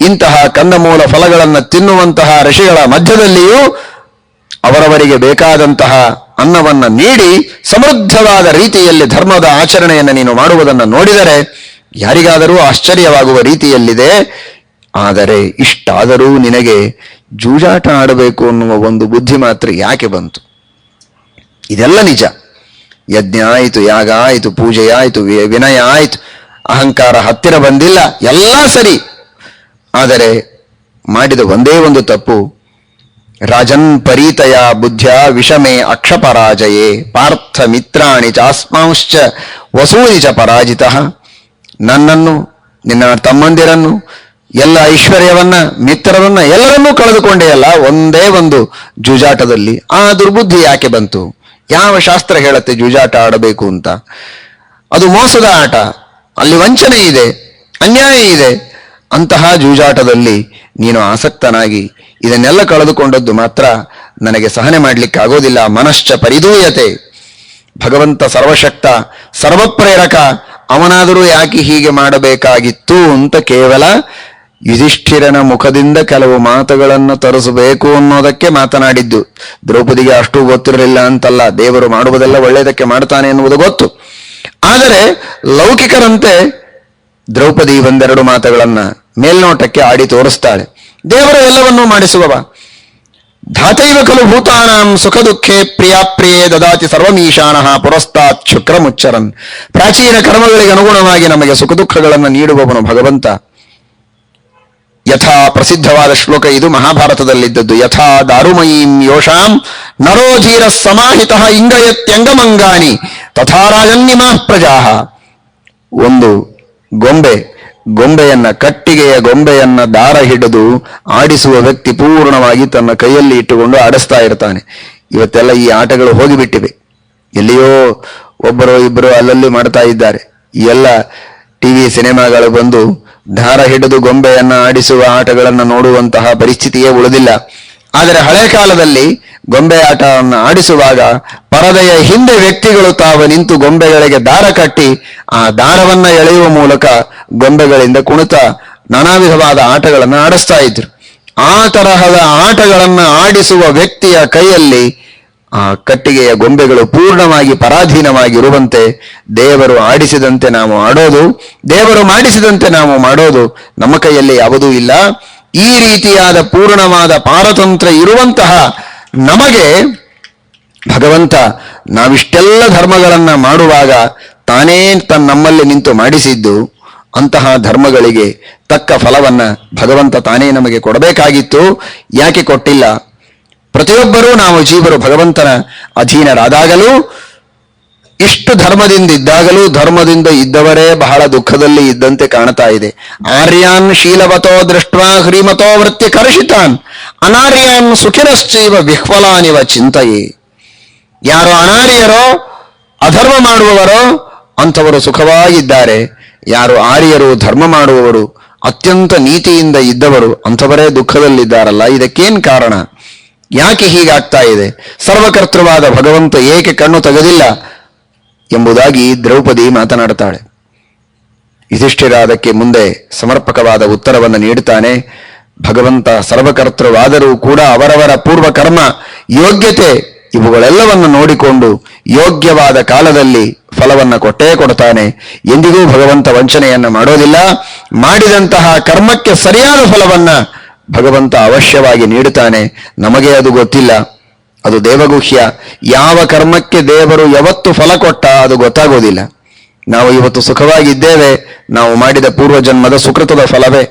ಇಂತಹ ಕಂದಮೂಲ ಫಲಗಳನ್ನು ತಿನ್ನುವಂತಹ ಋಷಿಗಳ ಮಧ್ಯದಲ್ಲಿಯೂ ಅವರವರಿಗೆ ಬೇಕಾದಂತಹ ಅನ್ನವನ್ನ ನೀಡಿ ಸಮೃದ್ಧವಾದ ರೀತಿಯಲ್ಲಿ ಧರ್ಮದ ಆಚರಣೆಯನ್ನು ನೀನು ಮಾಡುವುದನ್ನು ನೋಡಿದರೆ ಯಾರಿಗಾದರೂ ಆಶ್ಚರ್ಯವಾಗುವ ರೀತಿಯಲ್ಲಿದೆ. ಆದರೆ ಇಷ್ಟಾದರೂ ನಿನಗೆ ಜೂಜಾಟ ಆಡಬೇಕು ಅನ್ನುವ ಒಂದು ಬುದ್ಧಿ ಮಾತ್ರ ಯಾಕೆ ಬಂತು? ಇದೆಲ್ಲ ನಿಜ. ಯಜ್ಞ ಆಯಿತು, ಯಾಗ ಆಯಿತು, ಪೂಜೆ ಆಯಿತು, ವಿನಯ ಆಯಿತು, ಅಹಂಕಾರ ಹತ್ತಿರ ಬಂದಿಲ್ಲ, ಎಲ್ಲ ಸರಿ. ಆದರೆ ಮಾಡಿದ ಒಂದೇ ಒಂದು ತಪ್ಪು. ರಾಜನ್ ಪರೀತಯ ಬುದ್ಧ್ಯ ವಿಷಮೇ ಅಕ್ಷಪರಾಜಯೇ ಪಾರ್ಥ ಮಿತ್ರಾಣಿ ಚಾಸ್ಮಾಂಶ್ಚ ವಸೂನಿ ಚ ಪರಾಜಿತ. ನನ್ನನ್ನು, ನಿನ್ನ ತಮ್ಮಂದಿರನ್ನು, ಎಲ್ಲ ಐಶ್ವರ್ಯವನ್ನ, ಮಿತ್ರರನ್ನ ಎಲ್ಲರನ್ನೂ ಕಳೆದುಕೊಂಡೇ ಅಲ್ಲ ಒಂದೇ ಒಂದು ಜೂಜಾಟದಲ್ಲಿ. ಆ ದುರ್ಬುದ್ಧಿ ಯಾಕೆ ಬಂತು? ಯಾವ ಶಾಸ್ತ್ರ ಹೇಳುತ್ತೆ ಜೂಜಾಟ ಆಡಬೇಕು ಅಂತ? ಅದು ಮೋಸದ ಆಟ, ಅಲ್ಲಿ ವಂಚನೆ ಇದೆ, ಅನ್ಯಾಯ ಇದೆ. ಅಂತಹ ಜೂಜಾಟದಲ್ಲಿ ನೀನು ಆಸಕ್ತನಾಗಿ ಇದನ್ನೆಲ್ಲ ಕಳೆದುಕೊಂಡದ್ದು ಮಾತ್ರ ನನಗೆ ಸಹನೆ ಮಾಡಲಿಕ್ಕೆ ಆಗೋದಿಲ್ಲ. ಮನಶ್ಚ ಪರಿದೂಯತೆ. ಭಗವಂತ ಸರ್ವಶಕ್ತ, ಸರ್ವಪ್ರೇರಕ, ಅವನಾದರೂ ಯಾಕೆ ಹೀಗೆ ಮಾಡಬೇಕಾಗಿತ್ತು ಅಂತ ಕೇವಲ ಯುಧಿಷ್ಠಿರನ ಮುಖದಿಂದ ಕೆಲವು ಮಾತುಗಳನ್ನು ತರಿಸಬೇಕು ಅನ್ನೋದಕ್ಕೆ ಮಾತನಾಡಿದ್ದು. ದ್ರೌಪದಿಗೆ ಅಷ್ಟು ಗೊತ್ತಿರಲಿಲ್ಲ ಅಂತಲ್ಲ, ದೇವರು ಮಾಡುವುದೆಲ್ಲ ಒಳ್ಳೆಯದಕ್ಕೆ ಮಾಡ್ತಾನೆ ಎನ್ನುವುದು ಗೊತ್ತು. ಆದರೆ ಲೌಕಿಕರಂತೆ ದ್ರೌಪದಿ ಒಂದೆರಡು ಮಾತುಗಳನ್ನ ಮೇಲ್ನೋಟಕ್ಕೆ ಆಡಿ ತೋರಿಸ್ತಾಳೆ. ದೇವರು ಎಲ್ಲವನ್ನೂ ಮಾಡಿಸುವವ. ಧಾತೈವ ಖಲು ಭೂತಾನಾಂ ಸುಖ ದುಃಖೇ ಪ್ರಿಯಾಪ್ರಿಯೇ ದದಾತಿ ಸರ್ವಮೀಶಾನಃ ಪುರಸ್ತಾತ್ ಶುಕ್ರಮುಚ್ಚರನ್. ಪ್ರಾಚೀನ ಕರ್ಮಗಳಿಗೆ ಅನುಗುಣವಾಗಿ ನಮಗೆ ಸುಖ ದುಃಖಗಳನ್ನು ನೀಡುವವನು ಭಗವಂತ. ಯಥಾ ಪ್ರಸಿದ್ಧವಾದ ಶ್ಲೋಕ ಇದು, ಮಹಾಭಾರತದಲ್ಲಿದ್ದದ್ದು. ಯಥಾ ದಾರುಮಯೀಂ ಯೋಷಾಂ ನರೋಧೀರ ಸಮಾಹಿತ ಇಂಗಯತ್ಯಂಗಮಂಗಾನಿ ತಥಾ ರಾಜನ್ನಿಮಾ ಪ್ರಜಾಹ. ಒಂದು ಗೊಂಬೆಯನ್ನ, ಕಟ್ಟಿಗೆಯ ಗೊಂಬೆಯನ್ನ ದಾರ ಹಿಡಿದು ಆಡಿಸುವ ವ್ಯಕ್ತಿ ಪೂರ್ಣವಾಗಿ ತನ್ನ ಕೈಯಲ್ಲಿ ಇಟ್ಟುಕೊಂಡು ಆಡಿಸ್ತಾ ಇರ್ತಾನೆ. ಇವತ್ತೆಲ್ಲ ಈ ಆಟಗಳು ಹೋಗಿಬಿಟ್ಟಿವೆ. ಎಲ್ಲಿಯೋ ಒಬ್ಬರೋ ಇಬ್ಬರು ಅಲ್ಲಲ್ಲಿ ಮಾಡ್ತಾ ಇದ್ದಾರೆ. ಈ ಎಲ್ಲ ಟಿವಿ ಸಿನಿಮಾಗಳು ಬಂದು ದಾರ ಹಿಡಿದು ಗೊಂಬೆಯನ್ನ ಆಡಿಸುವ ಆಟಗಳನ್ನು ನೋಡುವಂತಹ ಪರಿಸ್ಥಿತಿಯೇ ಉಳಿದಿಲ್ಲ. ಆದರೆ ಹಳೆ ಕಾಲದಲ್ಲಿ ಗೊಂಬೆ ಆಟವನ್ನು ಆಡಿಸುವಾಗ ಪರದೆಯ ಹಿಂದೆ ವ್ಯಕ್ತಿಗಳು ತಾವು ನಿಂತು ಗೊಂಬೆಗಳಿಗೆ ದಾರ ಕಟ್ಟಿ ಆ ದಾರವನ್ನ ಎಳೆಯುವ ಮೂಲಕ ಗೊಂಬೆಗಳಿಂದ ಕುಣಿತ ನಾನಾ ವಿಧವಾದ ಆಟಗಳನ್ನು ಆಡಿಸ್ತಾ ಇದ್ರು. ಆ ತರಹದ ಆಟಗಳನ್ನು ಆಡಿಸುವ ವ್ಯಕ್ತಿಯ ಕೈಯಲ್ಲಿ ಆ ಕಟ್ಟಿಗೆಯ ಗೊಂಬೆಗಳು ಪೂರ್ಣವಾಗಿ ಪರಾಧೀನವಾಗಿರುವಂತೆ ದೇವರು ಆಡಿಸಿದಂತೆ ನಾವು ಆಡೋದು, ದೇವರು ಮಾಡಿಸಿದಂತೆ ನಾವು ಮಾಡೋದು ನಮ್ಮ ಕೈಯಲ್ಲಿ ಯಾವುದೂ ಇಲ್ಲ. ಈ ರೀತಿಯಾದ ಪೂರ್ಣವಾದ ಪಾರತಂತ್ರ ಇರುವಂತಹ ನಮಗೆ ಭಗವಂತ ನಾವಿಷ್ಟೆಲ್ಲ ಧರ್ಮಗಳನ್ನ ಮಾಡುವಾಗ ತಾನೇ ನಮ್ಮಲ್ಲಿ ನಿಂತು ಮಾಡಿಸಿದ್ದು. ಅಂತಹ ಧರ್ಮಗಳಿಗೆ ತಕ್ಕ ಫಲವನ್ನ ಭಗವಂತ ತಾನೇ ನಮಗೆ ಕೊಡಬೇಕಾಗಿತ್ತು. ಯಾಕೆ ಕೊಟ್ಟಿಲ್ಲ? ಪ್ರತಿಯೊಬ್ಬರೂ ನಾವು ಜೀವರು ಭಗವಂತನ ಅಧೀನರಾದಾಗಲೂ, ಇಷ್ಟು ಧರ್ಮದಿಂದ ಇದ್ದಾಗಲೂ ಧರ್ಮದಿಂದ ಇದ್ದವರೇ ಬಹಳ ದುಃಖದಲ್ಲಿ ಇದ್ದಂತೆ ಕಾಣ್ತಾ ಇದೆ. ಆರ್ಯಾನ್ ಶೀಲವತೋ ದೃಷ್ಟ ಹ್ರೀಮತೋ ವೃತ್ತಿ ಕರ್ಷಿತಾನ್ ಅನಾರ್ಯಾನ್ ಸುಖಿರಶ್ಚೈವ ವಿಹ್ವಲಾನಿವ ಚಿಂತೆಯೇ. ಯಾರು ಅನಾರ್ಯರೋ, ಅಧರ್ಮ ಮಾಡುವವರೋ ಅಂಥವರು ಸುಖವಾಗಿದ್ದಾರೆ. ಯಾರು ಆರ್ಯರು, ಧರ್ಮ ಮಾಡುವವರು, ಅತ್ಯಂತ ನೀತಿಯಿಂದ ಇದ್ದವರು ಅಂಥವರೇ ದುಃಖದಲ್ಲಿದ್ದಾರಲ್ಲ. ಇದಕ್ಕೇನ್ ಕಾರಣ? ಯಾಕೆ ಹೀಗಾಗ್ತಾ ಇದೆ? ಸರ್ವಕರ್ತೃವಾದ ಭಗವಂತ ಏಕೆ ಕಣ್ಣು ತೆಗೆದಿಲ್ಲ ಎಂಬುದಾಗಿ ದ್ರೌಪದಿ ಮಾತನಾಡುತ್ತಾಳೆ. ಯುಧಿಷ್ಠಿರ ಅದಕ್ಕೆ ಮುಂದೆ ಸಮರ್ಪಕವಾದ ಉತ್ತರವನ್ನು ನೀಡುತ್ತಾನೆ. ಭಗವಂತ ಸರ್ವಕರ್ತೃವಾದರೂ ಕೂಡ ಅವರವರ ಪೂರ್ವ ಕರ್ಮ, ಯೋಗ್ಯತೆ ಇವುಗಳೆಲ್ಲವನ್ನು ನೋಡಿಕೊಂಡು ಯೋಗ್ಯವಾದ ಕಾಲದಲ್ಲಿ ಫಲವನ್ನ ಕೊಟ್ಟೇ ಕೊಡ್ತಾನೆ. ಎಂದಿಗೂ ಭಗವಂತ ವಂಚನೆಯನ್ನ ಮಾಡೋದಿಲ್ಲ. ಮಾಡಿದಂತಹ ಕರ್ಮಕ್ಕೆ ಸರಿಯಾದ ಫಲವನ್ನ ಭಗವಂತ ಅವಶ್ಯವಾಗಿ ನೀಡುತ್ತಾನೆ. ನಮಗೆ ಅದು ಗೊತ್ತಿಲ್ಲ, ಅದು ದೇವಗುಹ್ಯ. ಯಾವ ಕರ್ಮಕ್ಕೆ ದೇವರು ಯಾವತ್ತು ಫಲ ಕೊಟ್ಟ ಅದು ಗೊತ್ತಾಗೋದಿಲ್ಲ. ನಾವು ಇವತ್ತು ಸುಖವಾಗಿದ್ದೇವೆ, ನಾವು ಮಾಡಿದ ಪೂರ್ವಜನ್ಮದ ಸುಕೃತದ ಫಲವೇ.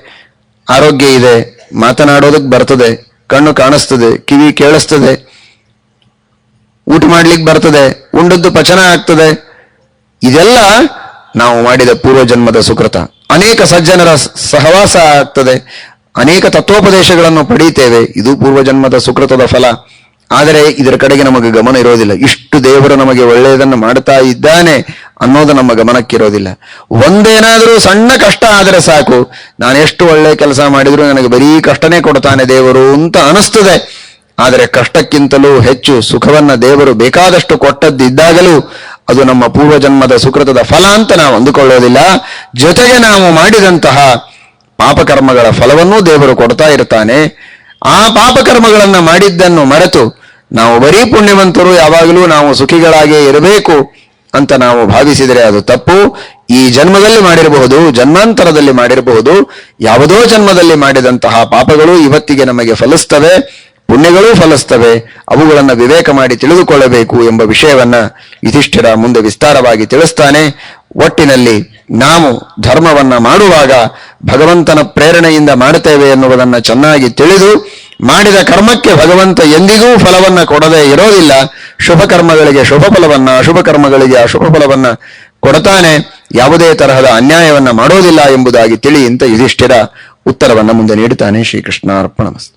ಆರೋಗ್ಯ ಇದೆ, ಮಾತನಾಡೋದಕ್ಕೆ ಬರ್ತದೆ, ಕಣ್ಣು ಕಾಣಿಸ್ತದೆ, ಕಿವಿ ಕೇಳಿಸ್ತದೆ, ಊಟ ಮಾಡ್ಲಿಕ್ಕೆ ಬರ್ತದೆ, ಉಂಡದ್ದು ಪಚನ ಆಗ್ತದೆ. ಇದೆಲ್ಲ ನಾವು ಮಾಡಿದ ಪೂರ್ವಜನ್ಮದ ಸುಕೃತ. ಅನೇಕ ಸಜ್ಜನರ ಸಹವಾಸ ಆಗ್ತದೆ, ಅನೇಕ ತತ್ವೋಪದೇಶಗಳನ್ನು ಪಡೀತೇವೆ. ಇದು ಪೂರ್ವಜನ್ಮದ ಸುಕೃತದ ಫಲ. ಆದರೆ ಇದರ ಕಡೆಗೆ ನಮಗೆ ಗಮನ ಇರೋದಿಲ್ಲ. ಇಷ್ಟು ದೇವರು ನಮಗೆ ಒಳ್ಳೆಯದನ್ನು ಮಾಡ್ತಾ ಇದ್ದಾನೆ ಅನ್ನೋದು ನಮ್ಮ ಗಮನಕ್ಕಿರೋದಿಲ್ಲ. ಒಂದೇನಾದರೂ ಸಣ್ಣ ಕಷ್ಟ ಆದರೆ ಸಾಕು, ನಾನೆಷ್ಟು ಒಳ್ಳೆ ಕೆಲಸ ಮಾಡಿದ್ರು ನನಗೆ ಬರೀ ಕಷ್ಟನೇ ಕೊಡ್ತಾನೆ ದೇವರು ಅಂತ ಅನಿಸ್ತದೆ. ಆದರೆ ಕಷ್ಟಕ್ಕಿಂತಲೂ ಹೆಚ್ಚು ಸುಖವನ್ನ ದೇವರು ಬೇಕಾದಷ್ಟು ಕೊಟ್ಟದ್ದಿದ್ದಾಗಲೂ ಅದು ನಮ್ಮ ಪೂರ್ವಜನ್ಮದ ಸುಕೃತದ ಫಲ ಅಂತ ನಾವು ಅಂದುಕೊಳ್ಳೋದಿಲ್ಲ. ಜೊತೆಗೆ ನಾವು ಮಾಡಿದಂತಹ ಪಾಪಕರ್ಮಗಳ ಫಲವನ್ನೂ ದೇವರು ಕೊಡ್ತಾ ಇರ್ತಾನೆ. ಆ ಪಾಪಕರ್ಮಗಳನ್ನ ಮಾಡಿದ್ದನ್ನು ಮರೆತು ನಾವು ಬರೀ ಪುಣ್ಯವಂತರು, ಯಾವಾಗಲೂ ನಾವು ಸುಖಿಗಳಾಗೇ ಇರಬೇಕು ಅಂತ ನಾವು ಭಾವಿಸಿದರೆ ಅದು ತಪ್ಪು. ಈ ಜನ್ಮದಲ್ಲಿ ಮಾಡಿರಬಹುದು, ಜನ್ಮಾಂತರದಲ್ಲಿ ಮಾಡಿರಬಹುದು, ಯಾವುದೋ ಜನ್ಮದಲ್ಲಿ ಮಾಡಿದಂತಹ ಪಾಪಗಳು ಇವತ್ತಿಗೆ ನಮಗೆ ಫಲಿಸ್ತವೆ, ಪುಣ್ಯಗಳೂ ಫಲಿಸ್ತವೆ. ಅವುಗಳನ್ನು ವಿವೇಕ ಮಾಡಿ ತಿಳಿದುಕೊಳ್ಳಬೇಕು ಎಂಬ ವಿಷಯವನ್ನ ಯುಧಿಷ್ಠಿರ ಮುಂದೆ ವಿಸ್ತಾರವಾಗಿ ತಿಳಿಸ್ತಾನೆ. ಒಟ್ಟಿನಲ್ಲಿ ನಾವು ಧರ್ಮವನ್ನ ಮಾಡುವಾಗ ಭಗವಂತನ ಪ್ರೇರಣೆಯಿಂದ ಮಾಡುತ್ತೇವೆ ಎನ್ನುವುದನ್ನು ಚೆನ್ನಾಗಿ ತಿಳಿದು, ಮಾಡಿದ ಕರ್ಮಕ್ಕೆ ಭಗವಂತ ಎಂದಿಗೂ ಫಲವನ್ನ ಕೊಡದೇ ಇರೋದಿಲ್ಲ. ಶುಭ ಕರ್ಮಗಳಿಗೆ ಶುಭ ಫಲವನ್ನ, ಅಶುಭ ಕರ್ಮಗಳಿಗೆ ಅಶುಭ ಫಲವನ್ನ ಕೊಡ್ತಾನೆ. ಯಾವುದೇ ತರಹದ ಅನ್ಯಾಯವನ್ನ ಮಾಡೋದಿಲ್ಲ ಎಂಬುದಾಗಿ ತಿಳಿ ಅಂತ ಯುಧಿಷ್ಠಿರ ಉತ್ತರವನ್ನ ಮುಂದೆ ನೀಡುತ್ತಾನೆ. ಶ್ರೀಕೃಷ್ಣ ಅರ್ಪಣಮಸ್ತು.